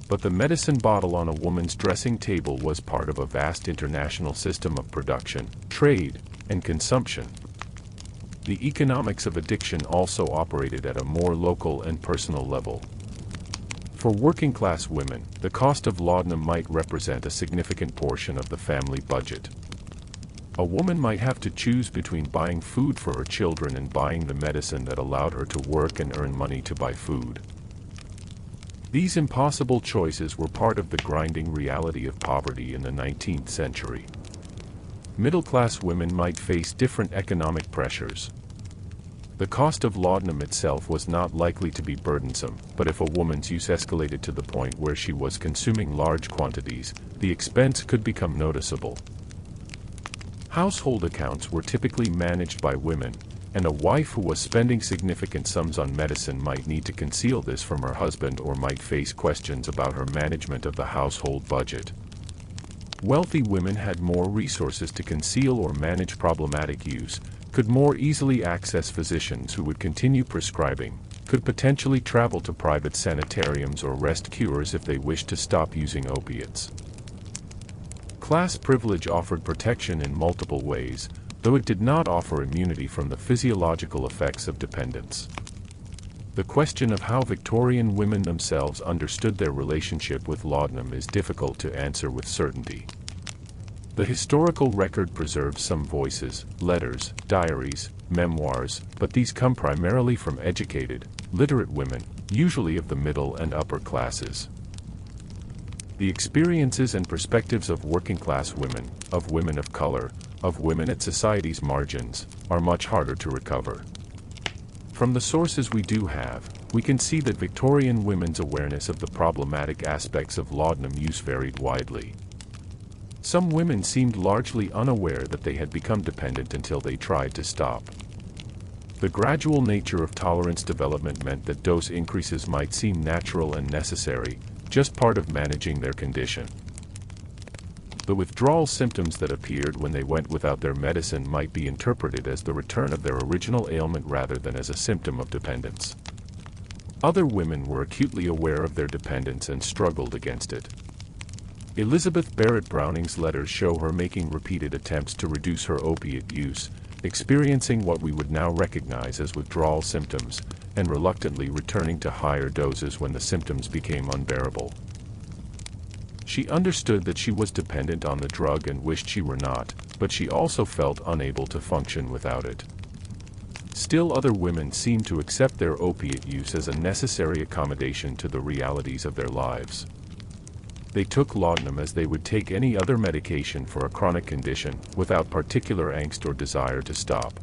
Speaker 1: But the medicine bottle on a woman's dressing table was part of a vast international system of production, trade, and consumption. The economics of addiction also operated at a more local and personal level. For working-class women, the cost of laudanum might represent a significant portion of the family budget. A woman might have to choose between buying food for her children and buying the medicine that allowed her to work and earn money to buy food. These impossible choices were part of the grinding reality of poverty in the 19th century. Middle-class women might face different economic pressures. The cost of laudanum itself was not likely to be burdensome, but if a woman's use escalated to the point where she was consuming large quantities, the expense could become noticeable. Household accounts were typically managed by women, and a wife who was spending significant sums on medicine might need to conceal this from her husband or might face questions about her management of the household budget. Wealthy women had more resources to conceal or manage problematic use, could more easily access physicians who would continue prescribing, could potentially travel to private sanitariums or rest cures if they wished to stop using opiates. Class privilege offered protection in multiple ways, though it did not offer immunity from the physiological effects of dependence. The question of how Victorian women themselves understood their relationship with laudanum is difficult to answer with certainty. The historical record preserves some voices, letters, diaries, memoirs, but these come primarily from educated, literate women, usually of the middle and upper classes. The experiences and perspectives of working-class women, of women of color, of women at society's margins, are much harder to recover. From the sources we do have, we can see that Victorian women's awareness of the problematic aspects of laudanum use varied widely. Some women seemed largely unaware that they had become dependent until they tried to stop. The gradual nature of tolerance development meant that dose increases might seem natural and necessary, just part of managing their condition. The withdrawal symptoms that appeared when they went without their medicine might be interpreted as the return of their original ailment rather than as a symptom of dependence. Other women were acutely aware of their dependence and struggled against it. Elizabeth Barrett Browning's letters show her making repeated attempts to reduce her opiate use, experiencing what we would now recognize as withdrawal symptoms, and reluctantly returning to higher doses when the symptoms became unbearable. She understood that she was dependent on the drug and wished she were not, but she also felt unable to function without it. Still, other women seemed to accept their opiate use as a necessary accommodation to the realities of their lives. They took laudanum as they would take any other medication for a chronic condition, without particular angst or desire to stop.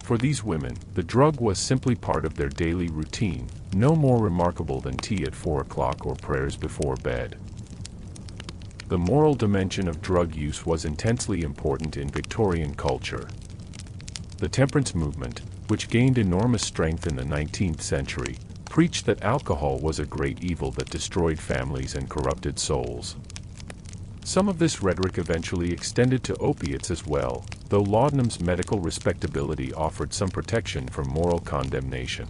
Speaker 1: For these women, the drug was simply part of their daily routine, no more remarkable than tea at 4 o'clock or prayers before bed. The moral dimension of drug use was intensely important in Victorian culture. The temperance movement, which gained enormous strength in the 19th century, preached that alcohol was a great evil that destroyed families and corrupted souls. Some of this rhetoric eventually extended to opiates as well, though laudanum's medical respectability offered some protection from moral condemnation.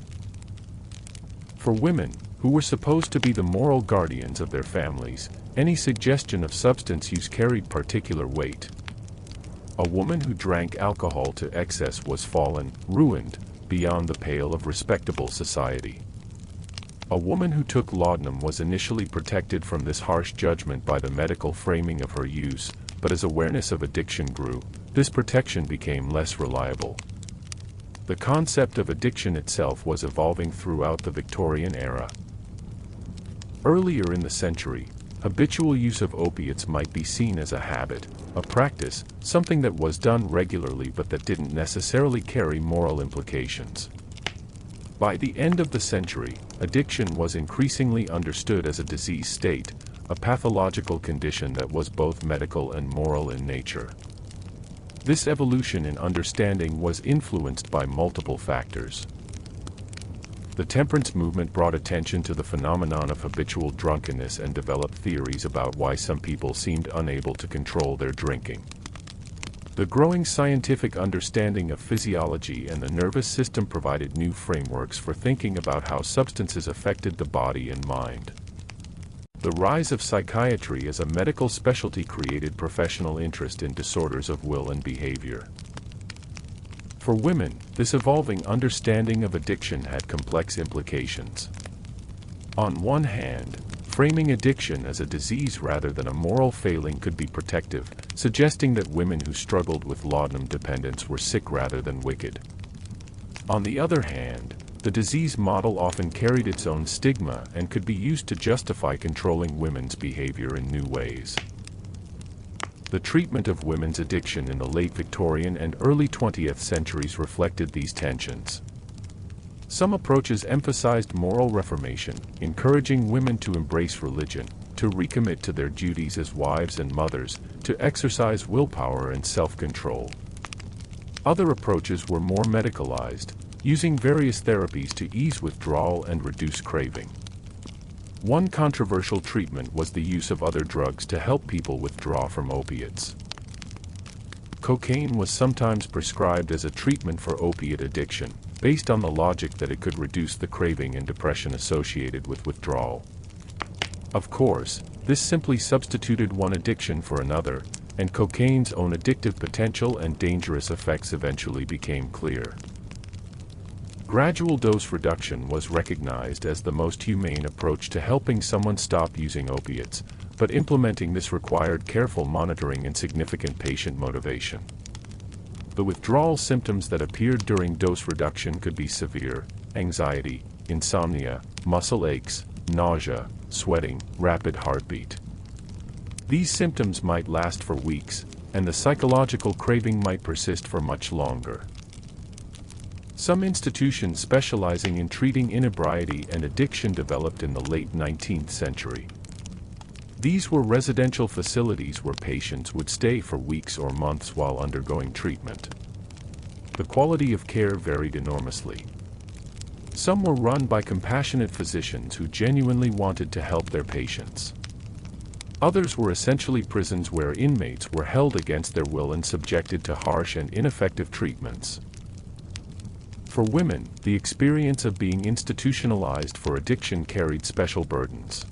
Speaker 1: For women, who were supposed to be the moral guardians of their families, any suggestion of substance use carried particular weight. A woman who drank alcohol to excess was fallen, ruined, beyond the pale of respectable society. A woman who took laudanum was initially protected from this harsh judgment by the medical framing of her use, but as awareness of addiction grew, this protection became less reliable. The concept of addiction itself was evolving throughout the Victorian era. Earlier in the century, habitual use of opiates might be seen as a habit, a practice, something that was done regularly but that didn't necessarily carry moral implications. By the end of the century, addiction was increasingly understood as a disease state, a pathological condition that was both medical and moral in nature. This evolution in understanding was influenced by multiple factors. The temperance movement brought attention to the phenomenon of habitual drunkenness and developed theories about why some people seemed unable to control their drinking. The growing scientific understanding of physiology and the nervous system provided new frameworks for thinking about how substances affected the body and mind. The rise of psychiatry as a medical specialty created professional interest in disorders of will and behavior. For women, this evolving understanding of addiction had complex implications. On one hand, framing addiction as a disease rather than a moral failing could be protective, suggesting that women who struggled with laudanum dependence were sick rather than wicked. On the other hand, the disease model often carried its own stigma and could be used to justify controlling women's behavior in new ways. The treatment of women's addiction in the late Victorian and early 20th centuries reflected these tensions. Some approaches emphasized moral reformation, encouraging women to embrace religion, to recommit to their duties as wives and mothers, to exercise willpower and self-control. Other approaches were more medicalized, using various therapies to ease withdrawal and reduce craving. One controversial treatment was the use of other drugs to help people withdraw from opiates. Cocaine was sometimes prescribed as a treatment for opiate addiction, based on the logic that it could reduce the craving and depression associated with withdrawal. Of course, this simply substituted one addiction for another, and cocaine's own addictive potential and dangerous effects eventually became clear. Gradual dose reduction was recognized as the most humane approach to helping someone stop using opiates, but implementing this required careful monitoring and significant patient motivation. The withdrawal symptoms that appeared during dose reduction could be severe: anxiety, insomnia, muscle aches, nausea, sweating, rapid heartbeat. These symptoms might last for weeks, and the psychological craving might persist for much longer. Some institutions specializing in treating inebriety and addiction developed in the late 19th century. These were residential facilities where patients would stay for weeks or months while undergoing treatment. The quality of care varied enormously. Some were run by compassionate physicians who genuinely wanted to help their patients. Others were essentially prisons where inmates were held against their will and subjected to harsh and ineffective treatments. For women, the experience of being institutionalized for addiction carried special burdens.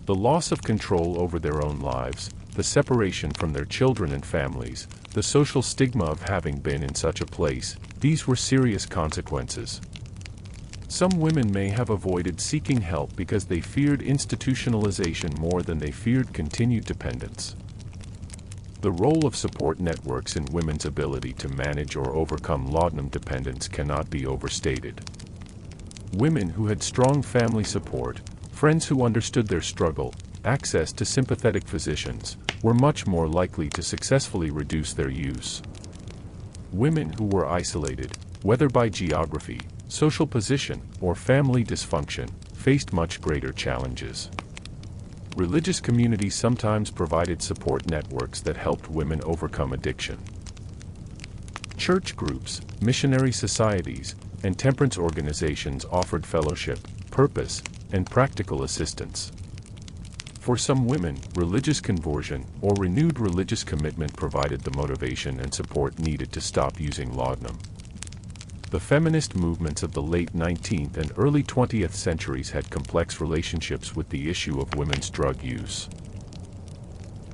Speaker 1: The loss of control over their own lives, the separation from their children and families, the social stigma of having been in such a place, these were serious consequences. Some women may have avoided seeking help because they feared institutionalization more than they feared continued dependence. The role of support networks in women's ability to manage or overcome laudanum dependence cannot be overstated. Women who had strong family support, friends who understood their struggle, access to sympathetic physicians, were much more likely to successfully reduce their use. Women who were isolated, whether by geography, social position, or family dysfunction, faced much greater challenges. Religious communities sometimes provided support networks that helped women overcome addiction. Church groups, missionary societies, and temperance organizations offered fellowship, purpose, and practical assistance. For some women, religious conversion or renewed religious commitment provided the motivation and support needed to stop using laudanum. The feminist movements of the late 19th and early 20th centuries had complex relationships with the issue of women's drug use.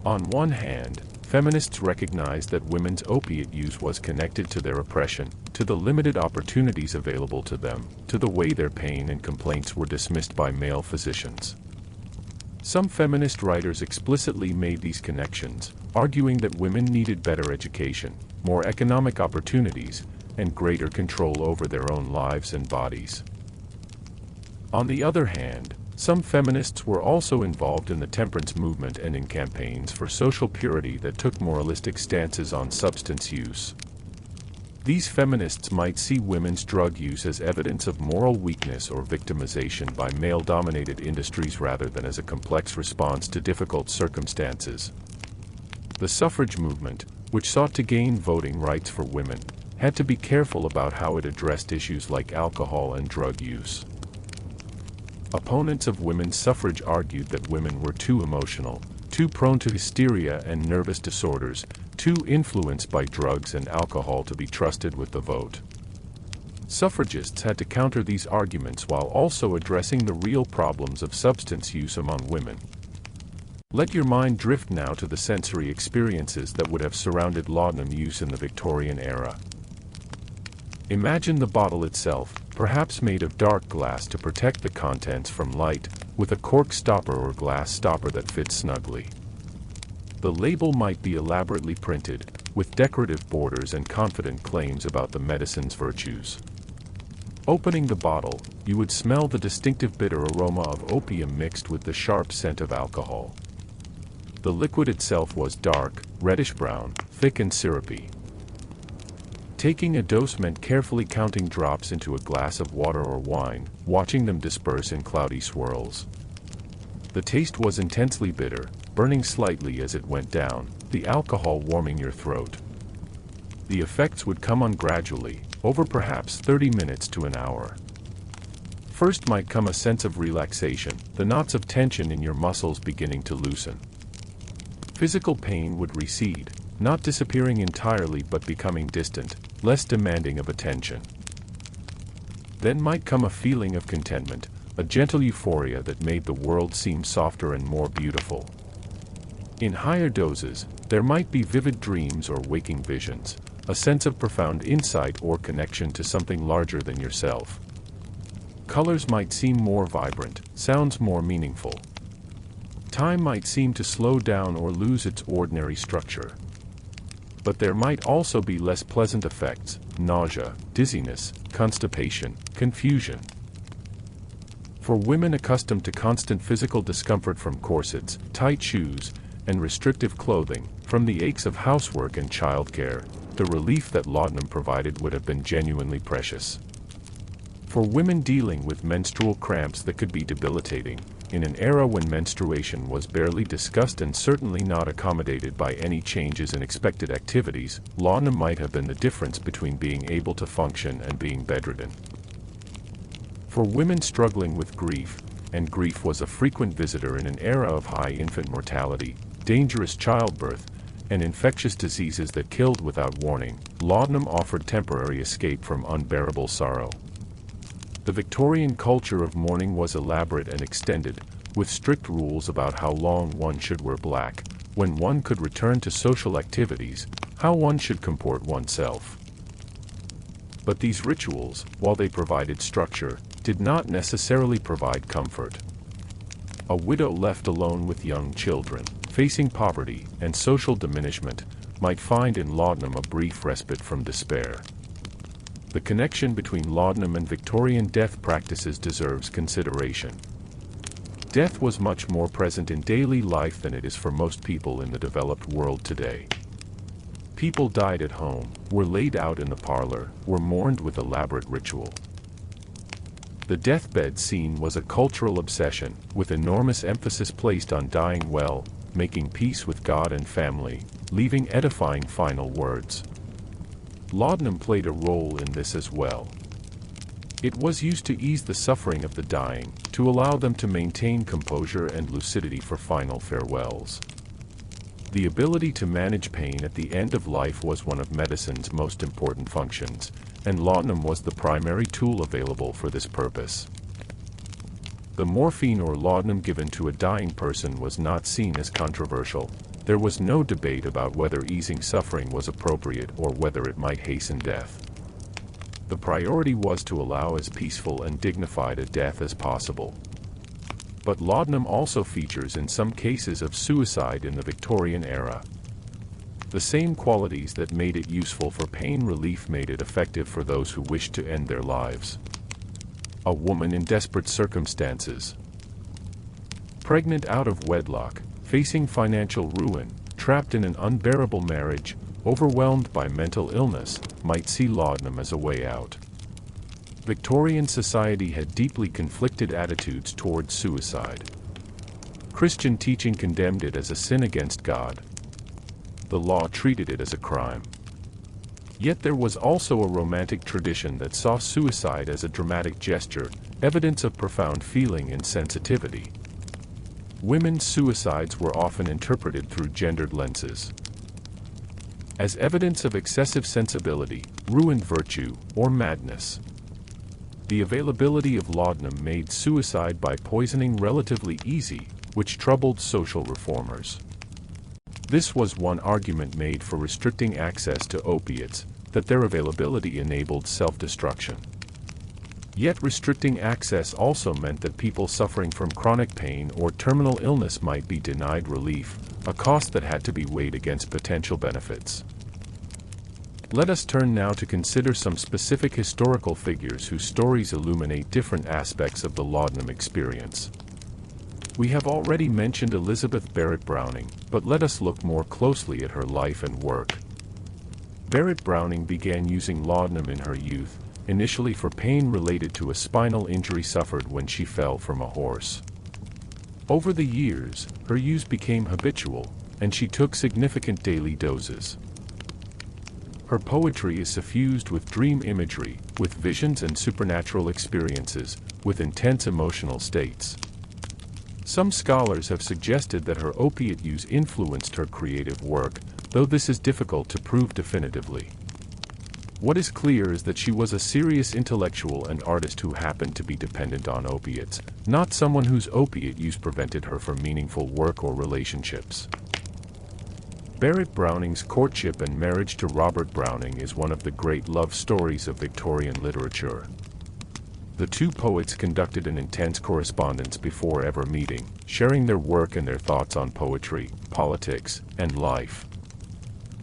Speaker 1: On one hand, feminists recognized that women's opiate use was connected to their oppression, to the limited opportunities available to them, to the way their pain and complaints were dismissed by male physicians. Some feminist writers explicitly made these connections, arguing that women needed better education, more economic opportunities, and greater control over their own lives and bodies. On the other hand, some feminists were also involved in the temperance movement and in campaigns for social purity that took moralistic stances on substance use. These feminists might see women's drug use as evidence of moral weakness or victimization by male-dominated industries rather than as a complex response to difficult circumstances. The suffrage movement, which sought to gain voting rights for women, had to be careful about how it addressed issues like alcohol and drug use. Opponents of women's suffrage argued that women were too emotional, too prone to hysteria and nervous disorders, too influenced by drugs and alcohol to be trusted with the vote. Suffragists had to counter these arguments while also addressing the real problems of substance use among women. Let your mind drift now to the sensory experiences that would have surrounded laudanum use in the Victorian era. Imagine the bottle itself, perhaps made of dark glass to protect the contents from light, with a cork stopper or glass stopper that fits snugly. The label might be elaborately printed, with decorative borders and confident claims about the medicine's virtues. Opening the bottle, you would smell the distinctive bitter aroma of opium mixed with the sharp scent of alcohol. The liquid itself was dark, reddish-brown, thick and syrupy. Taking a dose meant carefully counting drops into a glass of water or wine, watching them disperse in cloudy swirls. The taste was intensely bitter, burning slightly as it went down, the alcohol warming your throat. The effects would come on gradually, over perhaps 30 minutes to an hour. First might come a sense of relaxation, the knots of tension in your muscles beginning to loosen. Physical pain would recede, not disappearing entirely but becoming distant, less demanding of attention. Then might come a feeling of contentment, a gentle euphoria that made the world seem softer and more beautiful. In higher doses, there might be vivid dreams or waking visions, a sense of profound insight or connection to something larger than yourself. Colors might seem more vibrant, sounds more meaningful. Time might seem to slow down or lose its ordinary structure. But there might also be less pleasant effects, nausea, dizziness, constipation, confusion. For women accustomed to constant physical discomfort from corsets, tight shoes, and restrictive clothing, from the aches of housework and childcare, the relief that laudanum provided would have been genuinely precious. For women dealing with menstrual cramps that could be debilitating, in an era when menstruation was barely discussed and certainly not accommodated by any changes in expected activities, laudanum might have been the difference between being able to function and being bedridden. For women struggling with grief, and grief was a frequent visitor in an era of high infant mortality, dangerous childbirth, and infectious diseases that killed without warning, laudanum offered temporary escape from unbearable sorrow. The Victorian culture of mourning was elaborate and extended, with strict rules about how long one should wear black, when one could return to social activities, how one should comport oneself. But these rituals, while they provided structure, did not necessarily provide comfort. A widow left alone with young children, facing poverty and social diminishment, might find in laudanum a brief respite from despair. The connection between laudanum and Victorian death practices deserves consideration. Death was much more present in daily life than it is for most people in the developed world today. People died at home, were laid out in the parlor, were mourned with elaborate ritual. The deathbed scene was a cultural obsession, with enormous emphasis placed on dying well, making peace with God and family, leaving edifying final words. Laudanum played a role in this as well. It was used to ease the suffering of the dying, to allow them to maintain composure and lucidity for final farewells. The ability to manage pain at the end of life was one of medicine's most important functions, and laudanum was the primary tool available for this purpose. The morphine or laudanum given to a dying person was not seen as controversial. There was no debate about whether easing suffering was appropriate or whether it might hasten death. The priority was to allow as peaceful and dignified a death as possible. But laudanum also features in some cases of suicide in the Victorian era. The same qualities that made it useful for pain relief made it effective for those who wished to end their lives. A woman in desperate circumstances. Pregnant out of wedlock, facing financial ruin, trapped in an unbearable marriage, overwhelmed by mental illness, might see laudanum as a way out. Victorian society had deeply conflicted attitudes towards suicide. Christian teaching condemned it as a sin against God. The law treated it as a crime. Yet there was also a romantic tradition that saw suicide as a dramatic gesture, evidence of profound feeling and sensitivity. Women's suicides were often interpreted through gendered lenses. As evidence of excessive sensibility, ruined virtue, or madness. The availability of laudanum made suicide by poisoning relatively easy, which troubled social reformers. This was one argument made for restricting access to opiates, that their availability enabled self-destruction. Yet restricting access also meant that people suffering from chronic pain or terminal illness might be denied relief, a cost that had to be weighed against potential benefits. Let us turn now to consider some specific historical figures whose stories illuminate different aspects of the laudanum experience. We have already mentioned Elizabeth Barrett Browning, but let us look more closely at her life and work. Barrett Browning began using laudanum in her youth, initially for pain related to a spinal injury suffered when she fell from a horse. Over the years, her use became habitual, and she took significant daily doses. Her poetry is suffused with dream imagery, with visions and supernatural experiences, with intense emotional states. Some scholars have suggested that her opiate use influenced her creative work, though this is difficult to prove definitively. What is clear is that she was a serious intellectual and artist who happened to be dependent on opiates, not someone whose opiate use prevented her from meaningful work or relationships. Barrett Browning's courtship and marriage to Robert Browning is one of the great love stories of Victorian literature. The two poets conducted an intense correspondence before ever meeting, sharing their work and their thoughts on poetry, politics, and life.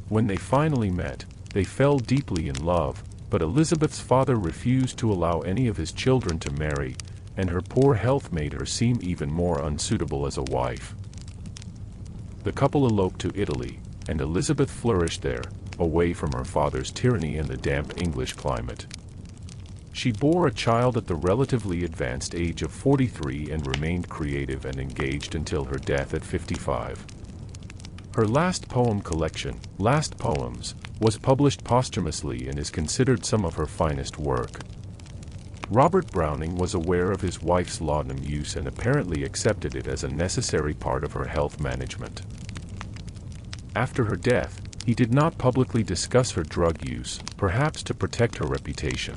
Speaker 1: When they finally met, they fell deeply in love, but Elizabeth's father refused to allow any of his children to marry, and her poor health made her seem even more unsuitable as a wife. The couple eloped to Italy, and Elizabeth flourished there, away from her father's tyranny and the damp English climate. She bore a child at the relatively advanced age of 43 and remained creative and engaged until her death at 55. Her last poem collection, Last Poems, was published posthumously and is considered some of her finest work. Robert Browning was aware of his wife's laudanum use and apparently accepted it as a necessary part of her health management. After her death, he did not publicly discuss her drug use, perhaps to protect her reputation.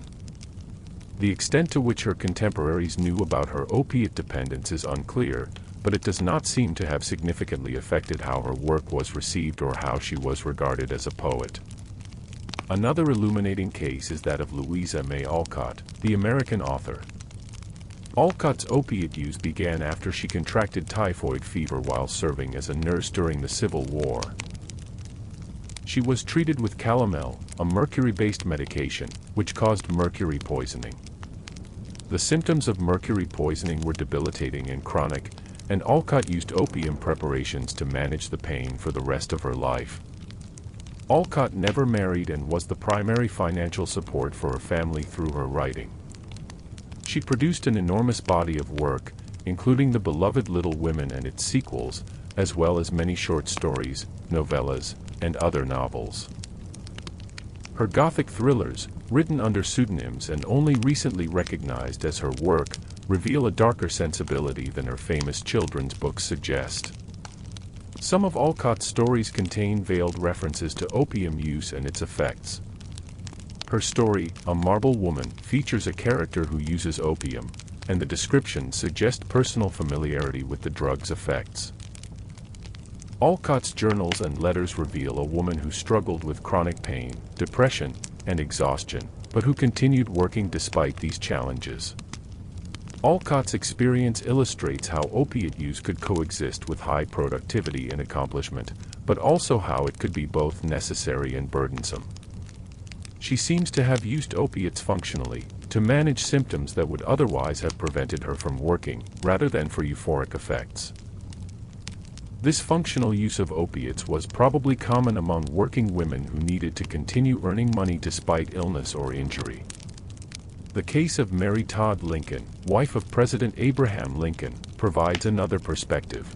Speaker 1: The extent to which her contemporaries knew about her opiate dependence is unclear, but it does not seem to have significantly affected how her work was received or how she was regarded as a poet. Another illuminating case is that of Louisa May Alcott, the American author. Alcott's opiate use began after she contracted typhoid fever while serving as a nurse during the Civil War. She was treated with calomel, a mercury-based medication, which caused mercury poisoning. The symptoms of mercury poisoning were debilitating and chronic, and Alcott used opium preparations to manage the pain for the rest of her life. Alcott never married and was the primary financial support for her family through her writing. She produced an enormous body of work, including the beloved Little Women and its sequels, as well as many short stories, novellas, and other novels. Her Gothic thrillers, written under pseudonyms and only recently recognized as her work, reveal a darker sensibility than her famous children's books suggest. Some of Alcott's stories contain veiled references to opium use and its effects. Her story, A Marble Woman, features a character who uses opium, and the descriptions suggest personal familiarity with the drug's effects. Alcott's journals and letters reveal a woman who struggled with chronic pain, depression, and exhaustion, but who continued working despite these challenges. Alcott's experience illustrates how opiate use could coexist with high productivity and accomplishment, but also how it could be both necessary and burdensome. She seems to have used opiates functionally, to manage symptoms that would otherwise have prevented her from working, rather than for euphoric effects. This functional use of opiates was probably common among working women who needed to continue earning money despite illness or injury. The case of Mary Todd Lincoln, wife of President Abraham Lincoln, provides another perspective.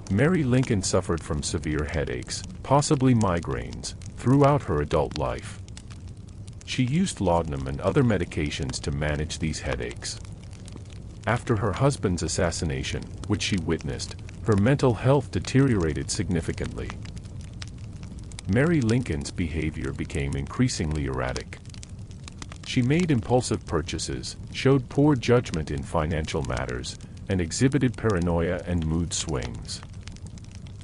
Speaker 1: Mary Lincoln suffered from severe headaches, possibly migraines, throughout her adult life. She used laudanum and other medications to manage these headaches. After her husband's assassination, which she witnessed, her mental health deteriorated significantly. Mary Lincoln's behavior became increasingly erratic. She made impulsive purchases, showed poor judgment in financial matters, and exhibited paranoia and mood swings.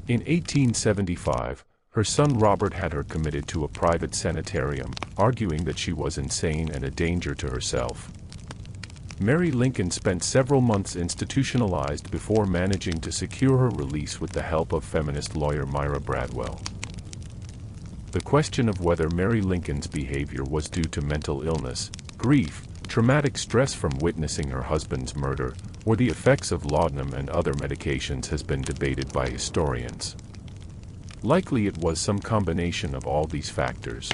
Speaker 1: In 1875, her son Robert had her committed to a private sanitarium, arguing that she was insane and a danger to herself. Mary Lincoln spent several months institutionalized before managing to secure her release with the help of feminist lawyer Myra Bradwell. The question of whether Mary Lincoln's behavior was due to mental illness, grief, traumatic stress from witnessing her husband's murder, or the effects of laudanum and other medications has been debated by historians. Likely it was some combination of all these factors.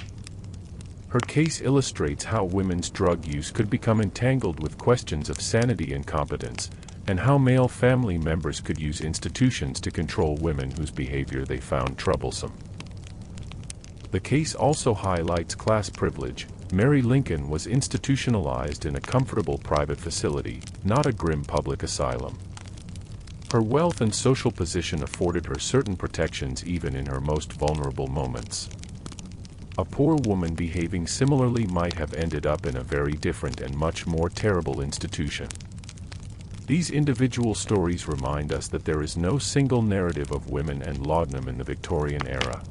Speaker 1: Her case illustrates how women's drug use could become entangled with questions of sanity and competence, and how male family members could use institutions to control women whose behavior they found troublesome. The case also highlights class privilege. Mary Lincoln was institutionalized in a comfortable private facility, not a grim public asylum. Her wealth and social position afforded her certain protections even in her most vulnerable moments. A poor woman behaving similarly might have ended up in a very different and much more terrible institution. These individual stories remind us that there is no single narrative of women and laudanum in the Victorian era.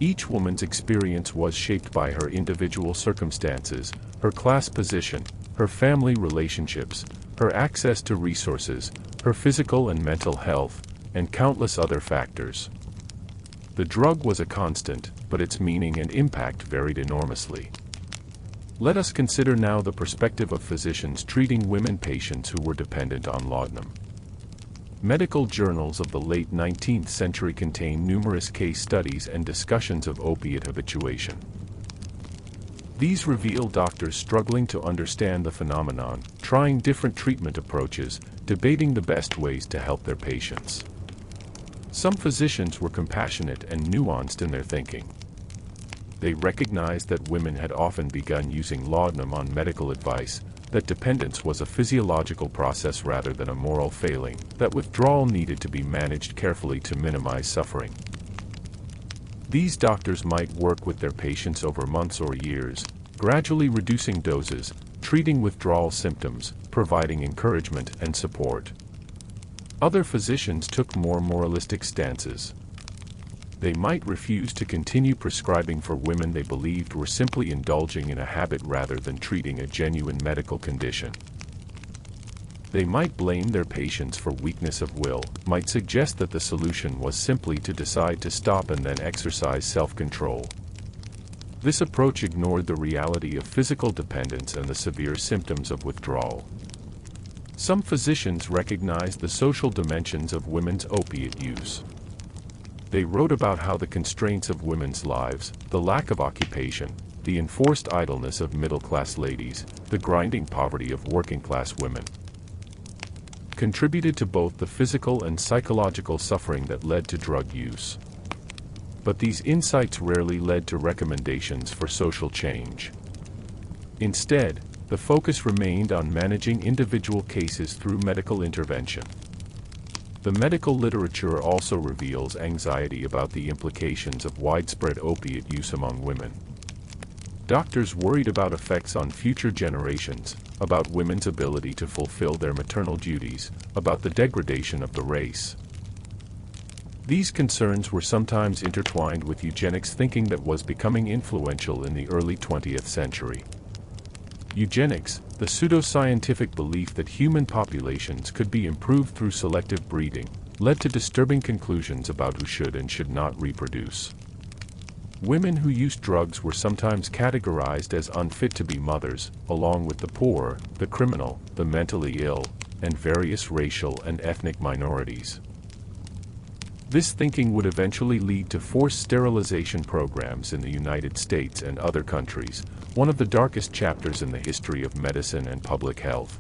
Speaker 1: Each woman's experience was shaped by her individual circumstances, her class position, her family relationships, her access to resources, her physical and mental health, and countless other factors. The drug was a constant, but its meaning and impact varied enormously. Let us consider now the perspective of physicians treating women patients who were dependent on laudanum. Medical journals of the late 19th century contain numerous case studies and discussions of opiate habituation. These reveal doctors struggling to understand the phenomenon, trying different treatment approaches, debating the best ways to help their patients. Some physicians were compassionate and nuanced in their thinking. They recognized that women had often begun using laudanum on medical advice, that dependence was a physiological process rather than a moral failing, that withdrawal needed to be managed carefully to minimize suffering. These doctors might work with their patients over months or years, gradually reducing doses, treating withdrawal symptoms, providing encouragement and support. Other physicians took more moralistic stances. They might refuse to continue prescribing for women they believed were simply indulging in a habit rather than treating a genuine medical condition. They might blame their patients for weakness of will, might suggest that the solution was simply to decide to stop and then exercise self-control. This approach ignored the reality of physical dependence and the severe symptoms of withdrawal. Some physicians recognized the social dimensions of women's opiate use. They wrote about how the constraints of women's lives, the lack of occupation, the enforced idleness of middle-class ladies, the grinding poverty of working-class women, contributed to both the physical and psychological suffering that led to drug use. But these insights rarely led to recommendations for social change. Instead, the focus remained on managing individual cases through medical intervention. The medical literature also reveals anxiety about the implications of widespread opiate use among women. Doctors worried about effects on future generations, about women's ability to fulfill their maternal duties, about the degradation of the race. These concerns were sometimes intertwined with eugenics thinking that was becoming influential in the early 20th century. Eugenics, the pseudoscientific belief that human populations could be improved through selective breeding, led to disturbing conclusions about who should and should not reproduce. Women who used drugs were sometimes categorized as unfit to be mothers, along with the poor, the criminal, the mentally ill, and various racial and ethnic minorities. This thinking would eventually lead to forced sterilization programs in the United States and other countries, one of the darkest chapters in the history of medicine and public health.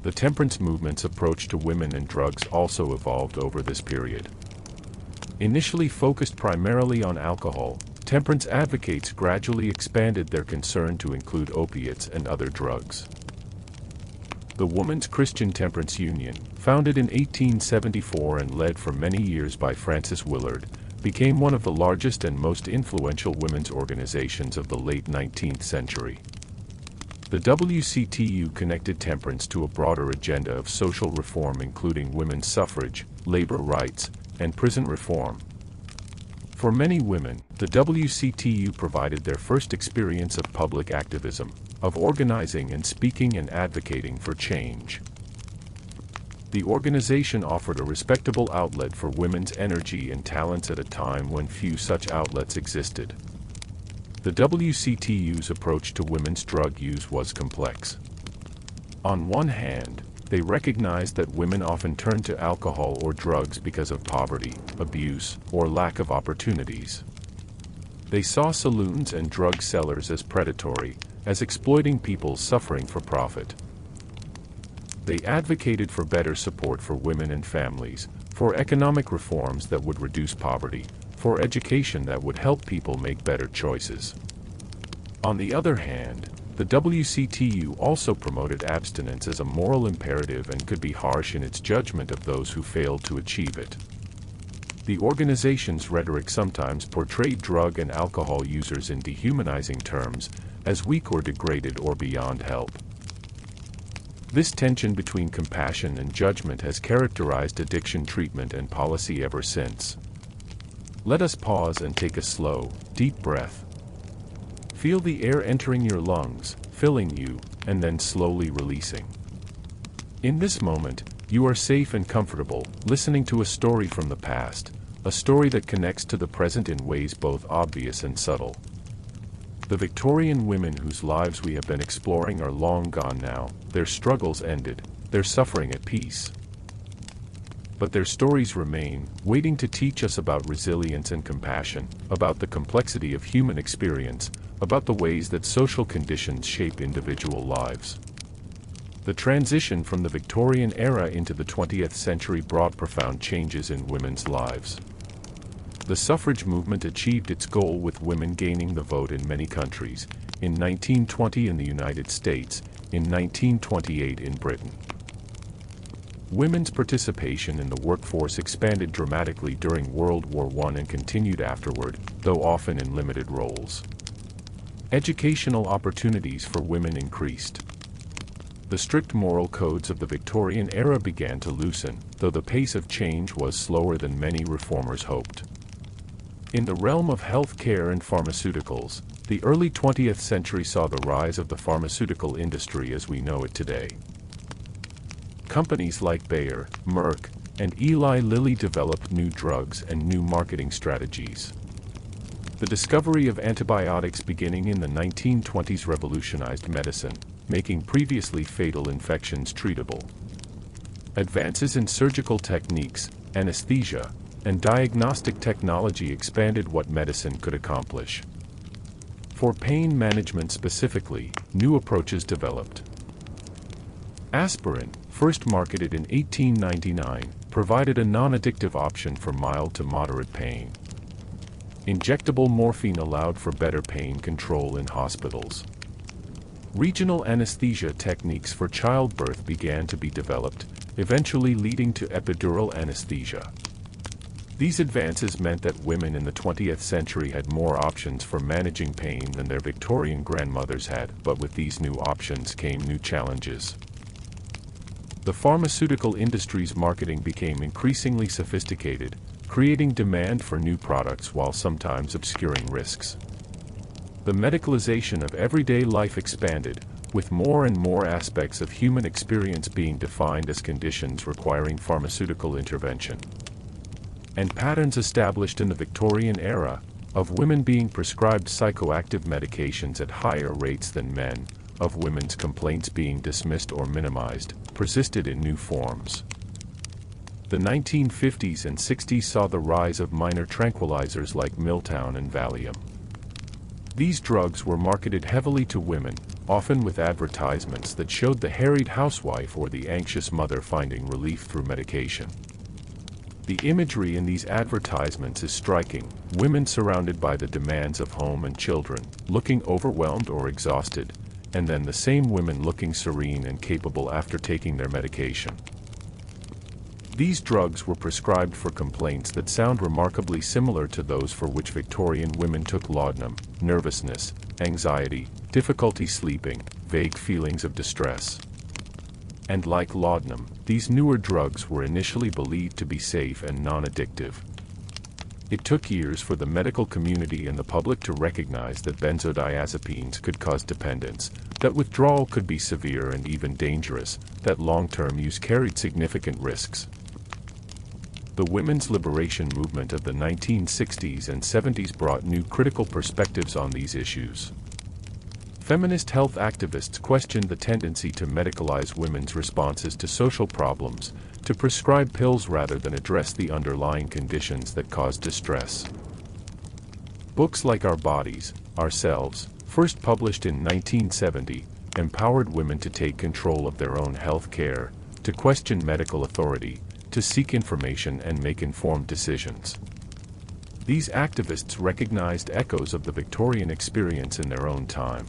Speaker 1: The temperance movement's approach to women and drugs also evolved over this period. Initially focused primarily on alcohol, temperance advocates gradually expanded their concern to include opiates and other drugs. The Woman's Christian Temperance Union, founded in 1874 and led for many years by Frances Willard, became one of the largest and most influential women's organizations of the late 19th century. The WCTU connected temperance to a broader agenda of social reform including women's suffrage, labor rights, and prison reform. For many women, the WCTU provided their first experience of public activism, of organizing and speaking and advocating for change. The organization offered a respectable outlet for women's energy and talents at a time when few such outlets existed. The WCTU's approach to women's drug use was complex. On one hand, they recognized that women often turn to alcohol or drugs because of poverty, abuse, or lack of opportunities. They saw saloons and drug sellers as predatory, as exploiting people suffering for profit. They advocated for better support for women and families, for economic reforms that would reduce poverty, for education that would help people make better choices. On the other hand, the WCTU also promoted abstinence as a moral imperative and could be harsh in its judgment of those who failed to achieve it. The organization's rhetoric sometimes portrayed drug and alcohol users in dehumanizing terms, as weak or degraded or beyond help. This tension between compassion and judgment has characterized addiction treatment and policy ever since. Let us pause and take a slow, deep breath. Feel the air entering your lungs, filling you, and then slowly releasing. In this moment, you are safe and comfortable, listening to a story from the past, a story that connects to the present in ways both obvious and subtle. The Victorian women whose lives we have been exploring are long gone now, their struggles ended, their suffering at peace. But their stories remain, waiting to teach us about resilience and compassion, about the complexity of human experience, about the ways that social conditions shape individual lives. The transition from the Victorian era into the 20th century brought profound changes in women's lives. The suffrage movement achieved its goal with women gaining the vote in many countries, in 1920 in the United States, in 1928 in Britain. Women's participation in the workforce expanded dramatically during World War I and continued afterward, though often in limited roles. Educational opportunities for women increased. The strict moral codes of the Victorian era began to loosen, though the pace of change was slower than many reformers hoped. In the realm of health care and pharmaceuticals, the early 20th century saw the rise of the pharmaceutical industry as we know it today. Companies like Bayer, Merck, and Eli Lilly developed new drugs and new marketing strategies. The discovery of antibiotics beginning in the 1920s revolutionized medicine, making previously fatal infections treatable. Advances in surgical techniques, anesthesia, and diagnostic technology expanded what medicine could accomplish. For pain management specifically, new approaches developed. Aspirin, first marketed in 1899, provided a non-addictive option for mild to moderate pain. Injectable morphine allowed for better pain control in hospitals. Regional anesthesia techniques for childbirth began to be developed, eventually leading to epidural anesthesia. These advances meant that women in the 20th century had more options for managing pain than their Victorian grandmothers had, but with these new options came new challenges. The pharmaceutical industry's marketing became increasingly sophisticated, creating demand for new products while sometimes obscuring risks. The medicalization of everyday life expanded, with more and more aspects of human experience being defined as conditions requiring pharmaceutical intervention. And patterns established in the Victorian era, of women being prescribed psychoactive medications at higher rates than men, of women's complaints being dismissed or minimized, persisted in new forms. The 1950s and 60s saw the rise of minor tranquilizers like Miltown and Valium. These drugs were marketed heavily to women, often with advertisements that showed the harried housewife or the anxious mother finding relief through medication. The imagery in these advertisements is striking: women surrounded by the demands of home and children, looking overwhelmed or exhausted, and then the same women looking serene and capable after taking their medication. These drugs were prescribed for complaints that sound remarkably similar to those for which Victorian women took laudanum: nervousness, anxiety, difficulty sleeping, vague feelings of distress. And like laudanum, these newer drugs were initially believed to be safe and non-addictive. It took years for the medical community and the public to recognize that benzodiazepines could cause dependence, that withdrawal could be severe and even dangerous, that long-term use carried significant risks. The women's liberation movement of the 1960s and 70s brought new critical perspectives on these issues. Feminist health activists questioned the tendency to medicalize women's responses to social problems, to prescribe pills rather than address the underlying conditions that cause distress. Books like Our Bodies, Ourselves, first published in 1970, empowered women to take control of their own health care, to question medical authority, to seek information and make informed decisions. These activists recognized echoes of the Victorian experience in their own time.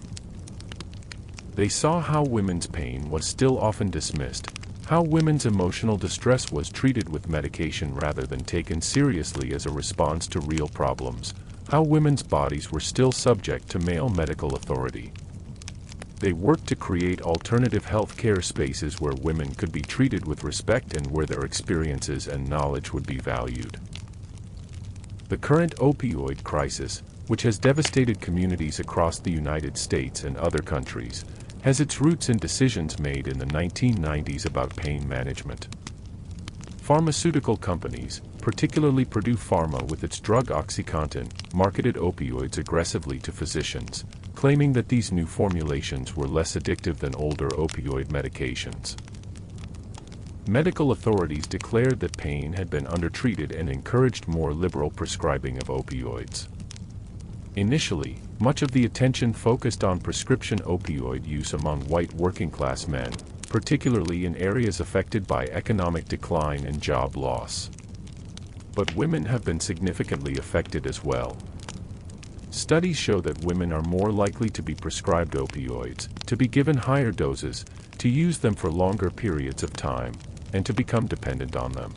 Speaker 1: They saw how women's pain was still often dismissed, how women's emotional distress was treated with medication rather than taken seriously as a response to real problems, how women's bodies were still subject to male medical authority. They worked to create alternative health care spaces where women could be treated with respect and where their experiences and knowledge would be valued. The current opioid crisis, which has devastated communities across the United States and other countries, has its roots in decisions made in the 1990s about pain management. Pharmaceutical companies, particularly Purdue Pharma with its drug OxyContin, marketed opioids aggressively to physicians, claiming that these new formulations were less addictive than older opioid medications. Medical authorities declared that pain had been undertreated and encouraged more liberal prescribing of opioids. Initially, much of the attention focused on prescription opioid use among white working-class men, particularly in areas affected by economic decline and job loss. But women have been significantly affected as well. Studies show that women are more likely to be prescribed opioids, to be given higher doses, to use them for longer periods of time, and to become dependent on them.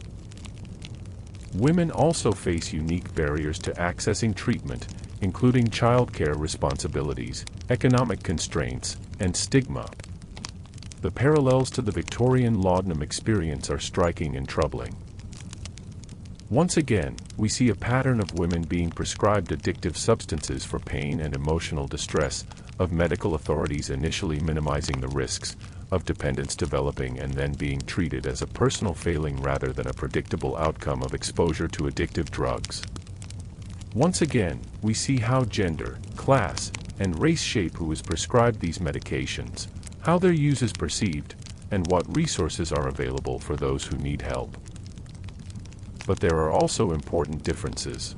Speaker 1: Women also face unique barriers to accessing treatment, including childcare responsibilities, economic constraints, and stigma. The parallels to the Victorian laudanum experience are striking and troubling. Once again, we see a pattern of women being prescribed addictive substances for pain and emotional distress, of medical authorities initially minimizing the risks, of dependence developing and then being treated as a personal failing rather than a predictable outcome of exposure to addictive drugs. Once again, we see how gender, class, and race shape who is prescribed these medications, how their use is perceived, and what resources are available for those who need help. But there are also important differences.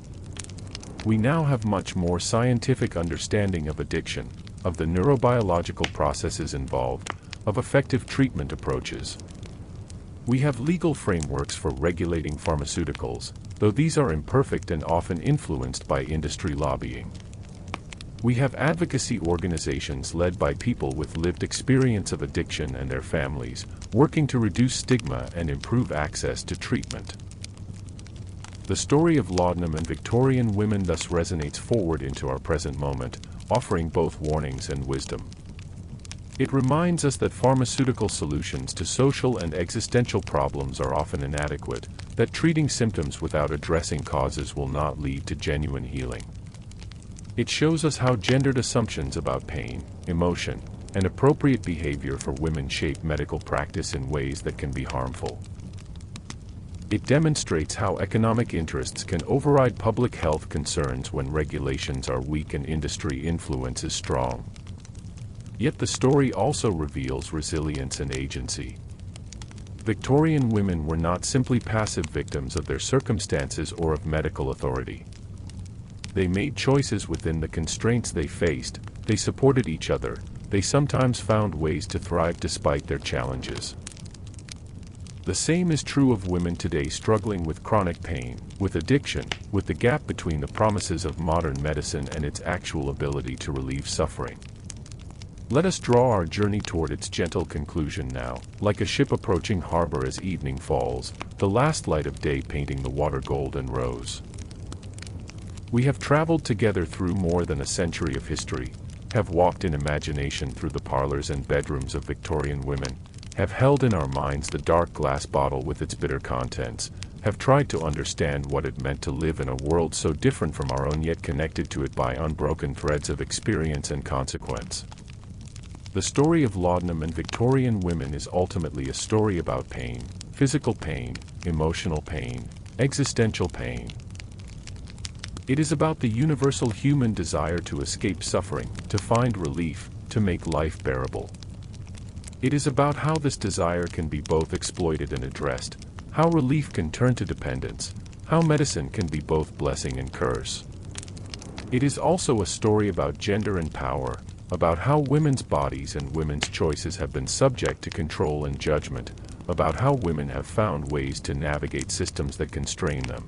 Speaker 1: We now have much more scientific understanding of addiction, of the neurobiological processes involved, of effective treatment approaches. We have legal frameworks for regulating pharmaceuticals, though these are imperfect and often influenced by industry lobbying. We have advocacy organizations led by people with lived experience of addiction and their families, working to reduce stigma and improve access to treatment. The story of laudanum and Victorian women thus resonates forward into our present moment, offering both warnings and wisdom. It reminds us that pharmaceutical solutions to social and existential problems are often inadequate, that treating symptoms without addressing causes will not lead to genuine healing. It shows us how gendered assumptions about pain, emotion, and appropriate behavior for women shape medical practice in ways that can be harmful. It demonstrates how economic interests can override public health concerns when regulations are weak and industry influence is strong. Yet the story also reveals resilience and agency. Victorian women were not simply passive victims of their circumstances or of medical authority. They made choices within the constraints they faced, they supported each other, they sometimes found ways to thrive despite their challenges. The same is true of women today struggling with chronic pain, with addiction, with the gap between the promises of modern medicine and its actual ability to relieve suffering. Let us draw our journey toward its gentle conclusion now, like a ship approaching harbor as evening falls, the last light of day painting the water gold and rose. We have traveled together through more than a century of history, have walked in imagination through the parlors and bedrooms of Victorian women, have held in our minds the dark glass bottle with its bitter contents, have tried to understand what it meant to live in a world so different from our own yet connected to it by unbroken threads of experience and consequence. The story of laudanum and Victorian women is ultimately a story about pain, physical pain, emotional pain, existential pain. It is about the universal human desire to escape suffering, to find relief, to make life bearable. It is about how this desire can be both exploited and addressed, how relief can turn to dependence, how medicine can be both blessing and curse. It is also a story about gender and power, about how women's bodies and women's choices have been subject to control and judgment, about how women have found ways to navigate systems that constrain them.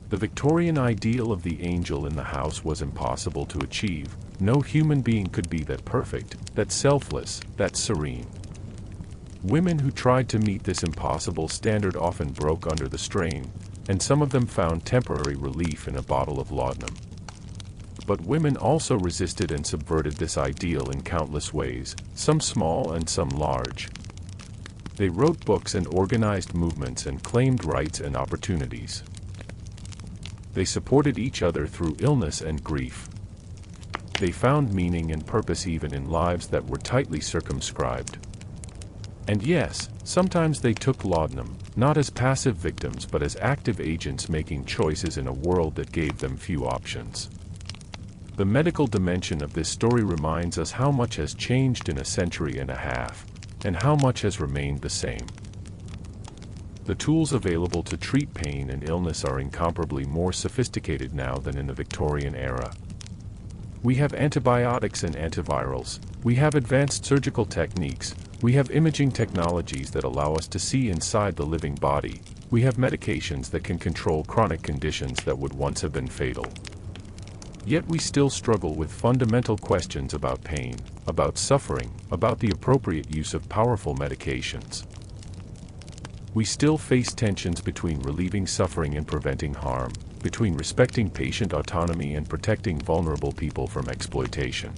Speaker 1: The Victorian ideal of the angel in the house was impossible to achieve. No human being could be that perfect, that selfless, that serene. Women who tried to meet this impossible standard often broke under the strain, and some of them found temporary relief in a bottle of laudanum. But women also resisted and subverted this ideal in countless ways, some small and some large. They wrote books and organized movements and claimed rights and opportunities. They supported each other through illness and grief. They found meaning and purpose even in lives that were tightly circumscribed. And yes, sometimes they took laudanum, not as passive victims but as active agents making choices in a world that gave them few options. The medical dimension of this story reminds us how much has changed in a century and a half, and how much has remained the same. The tools available to treat pain and illness are incomparably more sophisticated now than in the Victorian era. We have antibiotics and antivirals, we have advanced surgical techniques, we have imaging technologies that allow us to see inside the living body, we have medications that can control chronic conditions that would once have been fatal. Yet we still struggle with fundamental questions about pain, about suffering, about the appropriate use of powerful medications. We still face tensions between relieving suffering and preventing harm, between respecting patient autonomy and protecting vulnerable people from exploitation.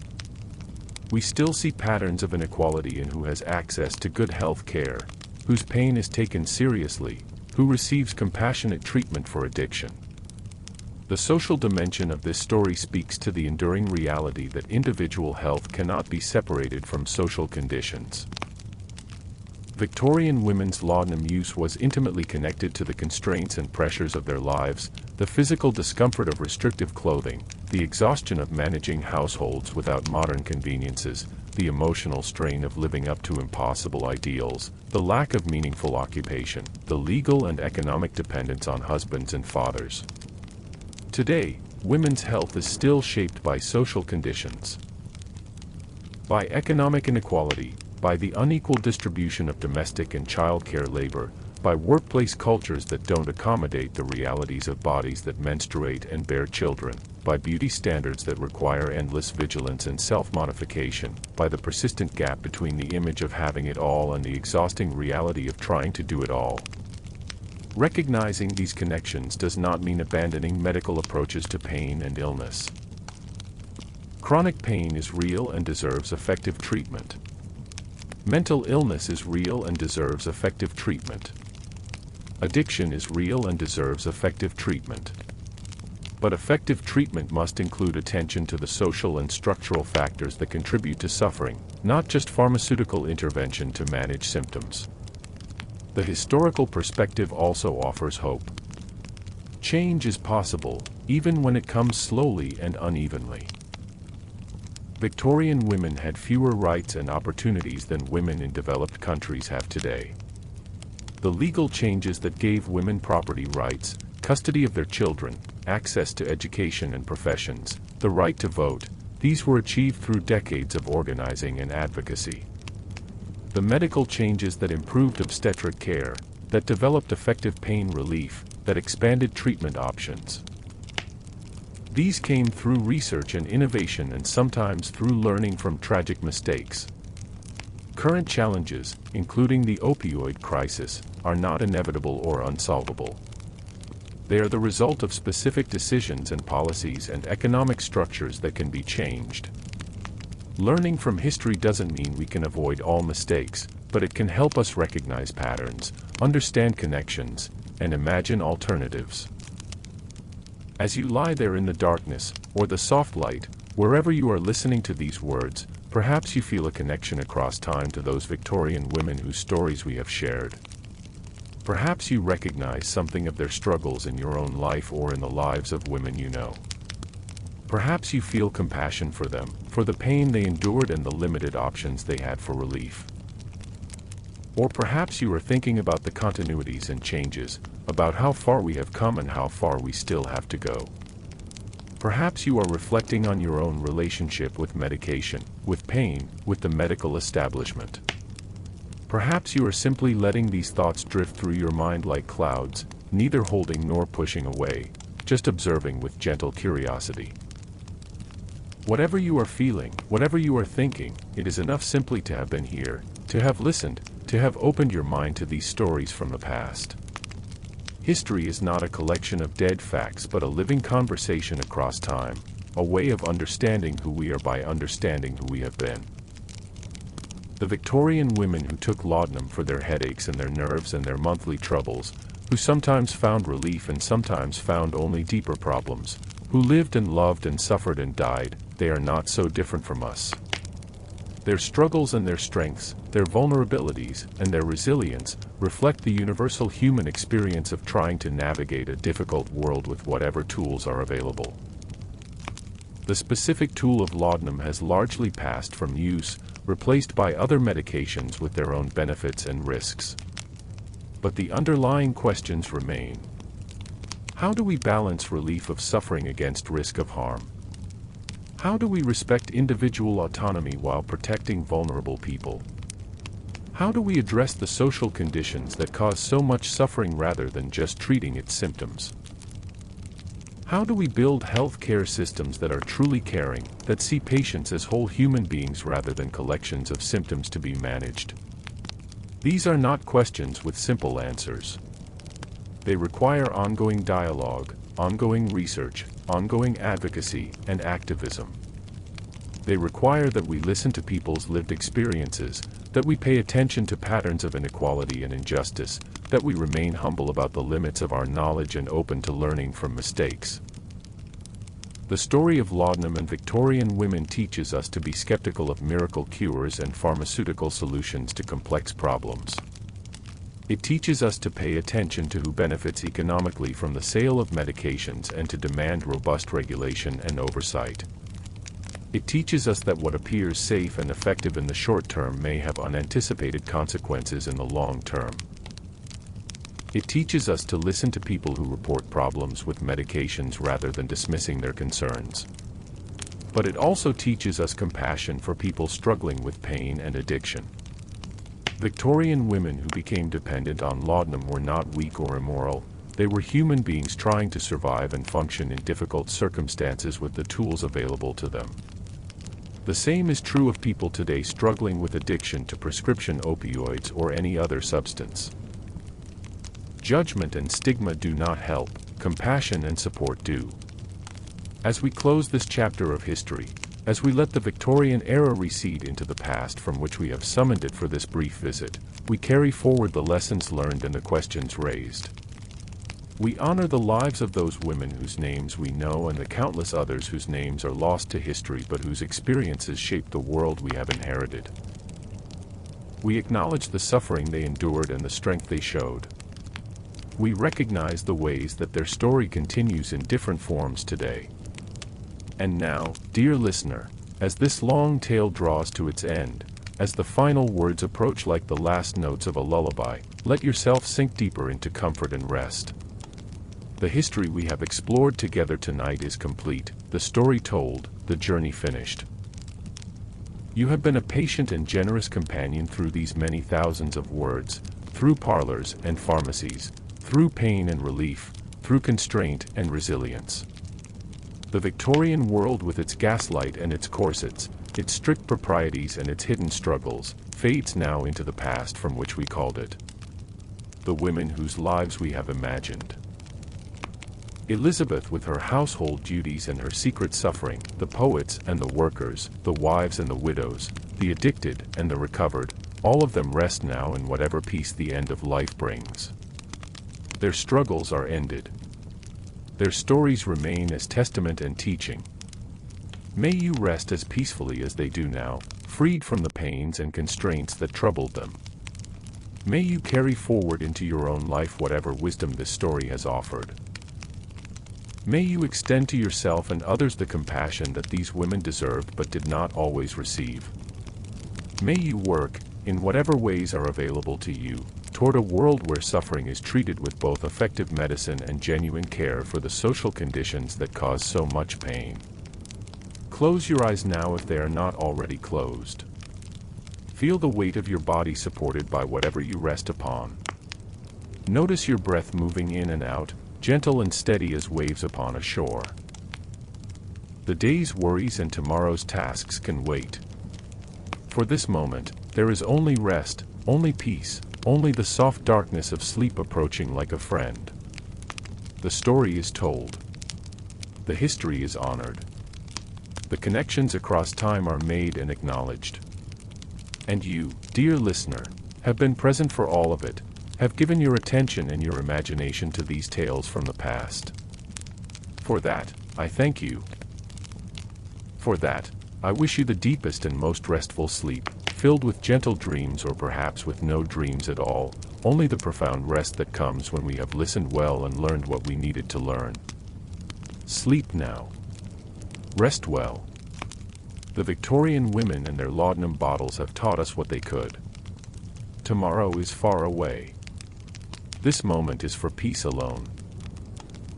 Speaker 1: We still see patterns of inequality in who has access to good health care, whose pain is taken seriously, who receives compassionate treatment for addiction. The social dimension of this story speaks to the enduring reality that individual health cannot be separated from social conditions. Victorian women's laudanum use was intimately connected to the constraints and pressures of their lives, the physical discomfort of restrictive clothing, the exhaustion of managing households without modern conveniences, the emotional strain of living up to impossible ideals, the lack of meaningful occupation, the legal and economic dependence on husbands and fathers. Today, women's health is still shaped by social conditions, by economic inequality, by the unequal distribution of domestic and childcare labor, by workplace cultures that don't accommodate the realities of bodies that menstruate and bear children, by beauty standards that require endless vigilance and self-modification, by the persistent gap between the image of having it all and the exhausting reality of trying to do it all. Recognizing these connections does not mean abandoning medical approaches to pain and illness. Chronic pain is real and deserves effective treatment. Mental illness is real and deserves effective treatment. Addiction is real and deserves effective treatment. But effective treatment must include attention to the social and structural factors that contribute to suffering, not just pharmaceutical intervention to manage symptoms. The historical perspective also offers hope. Change is possible, even when it comes slowly and unevenly. Victorian women had fewer rights and opportunities than women in developed countries have today. The legal changes that gave women property rights, custody of their children, access to education and professions, the right to vote, these were achieved through decades of organizing and advocacy. The medical changes that improved obstetric care, that developed effective pain relief, that expanded treatment options. These came through research and innovation and sometimes through learning from tragic mistakes. Current challenges, including the opioid crisis, are not inevitable or unsolvable. They are the result of specific decisions and policies and economic structures that can be changed. Learning from history doesn't mean we can avoid all mistakes, but it can help us recognize patterns, understand connections, and imagine alternatives. As you lie there in the darkness, or the soft light, wherever you are listening to these words, perhaps you feel a connection across time to those Victorian women whose stories we have shared. Perhaps you recognize something of their struggles in your own life or in the lives of women you know. Perhaps you feel compassion for them, for the pain they endured and the limited options they had for relief. Or perhaps you are thinking about the continuities and changes, about how far we have come and how far we still have to go. Perhaps you are reflecting on your own relationship with medication, with pain, with the medical establishment. Perhaps you are simply letting these thoughts drift through your mind like clouds, neither holding nor pushing away, just observing with gentle curiosity. Whatever you are feeling, whatever you are thinking, it is enough simply to have been here, to have listened, to have opened your mind to these stories from the past. History is not a collection of dead facts but a living conversation across time, a way of understanding who we are by understanding who we have been. The Victorian women who took laudanum for their headaches and their nerves and their monthly troubles, who sometimes found relief and sometimes found only deeper problems, who lived and loved and suffered and died, they are not so different from us. Their struggles and their strengths, their vulnerabilities, and their resilience reflect the universal human experience of trying to navigate a difficult world with whatever tools are available. The specific tool of laudanum has largely passed from use, replaced by other medications with their own benefits and risks. But the underlying questions remain. How do we balance relief of suffering against risk of harm? How do we respect individual autonomy while protecting vulnerable people? How do we address the social conditions that cause so much suffering rather than just treating its symptoms? How do we build healthcare systems that are truly caring, that see patients as whole human beings rather than collections of symptoms to be managed? These are not questions with simple answers. They require ongoing dialogue, ongoing research, ongoing advocacy, and activism. They require that we listen to people's lived experiences, that we pay attention to patterns of inequality and injustice, that we remain humble about the limits of our knowledge and open to learning from mistakes. The story of laudanum and Victorian women teaches us to be skeptical of miracle cures and pharmaceutical solutions to complex problems. It teaches us to pay attention to who benefits economically from the sale of medications and to demand robust regulation and oversight. It teaches us that what appears safe and effective in the short term may have unanticipated consequences in the long term. It teaches us to listen to people who report problems with medications rather than dismissing their concerns. But it also teaches us compassion for people struggling with pain and addiction. Victorian women who became dependent on laudanum were not weak or immoral. They were human beings trying to survive and function in difficult circumstances with the tools available to them. The same is true of people today struggling with addiction to prescription opioids or any other substance. Judgment and stigma do not help, compassion and support do. As we close this chapter of history, As we let the Victorian era recede into the past from which we have summoned it for this brief visit, we carry forward the lessons learned and the questions raised. We honor the lives of those women whose names we know and the countless others whose names are lost to history but whose experiences shape the world we have inherited. We acknowledge the suffering they endured and the strength they showed. We recognize the ways that their story continues in different forms today. And now, dear listener, as this long tale draws to its end, as the final words approach like the last notes of a lullaby, let yourself sink deeper into comfort and rest. The history we have explored together tonight is complete, the story told, the journey finished. You have been a patient and generous companion through these many thousands of words, through parlors and pharmacies, through pain and relief, through constraint and resilience. The Victorian world with its gaslight and its corsets, its strict proprieties and its hidden struggles, fades now into the past from which we called it. The women whose lives we have imagined. Elizabeth with her household duties and her secret suffering, the poets and the workers, the wives and the widows, the addicted and the recovered, all of them rest now in whatever peace the end of life brings. Their struggles are ended. Their stories remain as testament and teaching. May you rest as peacefully as they do now, freed from the pains and constraints that troubled them. May you carry forward into your own life whatever wisdom this story has offered. May you extend to yourself and others the compassion that these women deserved but did not always receive. May you work, in whatever ways are available to you, toward a world where suffering is treated with both effective medicine and genuine care for the social conditions that cause so much pain. Close your eyes now if they are not already closed. Feel the weight of your body supported by whatever you rest upon. Notice your breath moving in and out, gentle and steady as waves upon a shore. The day's worries and tomorrow's tasks can wait. For this moment, there is only rest, only peace, only the soft darkness of sleep approaching like a friend. The story is told. The history is honored. The connections across time are made and acknowledged. And you, dear listener, have been present for all of it, have given your attention and your imagination to these tales from the past. For that, I thank you. For that, I wish you the deepest and most restful sleep, filled with gentle dreams or perhaps with no dreams at all, only the profound rest that comes when we have listened well and learned what we needed to learn. Sleep now. Rest well. The Victorian women and their laudanum bottles have taught us what they could. Tomorrow is far away. This moment is for peace alone.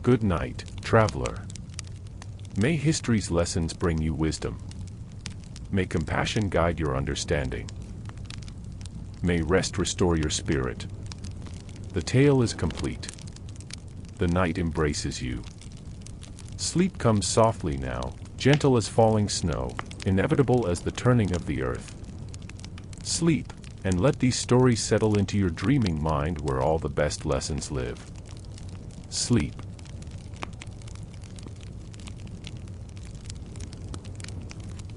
Speaker 1: Good night, traveler. May history's lessons bring you wisdom. May compassion guide your understanding. May rest restore your spirit. The tale is complete. The night embraces you. Sleep comes softly now, gentle as falling snow, inevitable as the turning of the earth. Sleep, and let these stories settle into your dreaming mind where all the best lessons live. Sleep.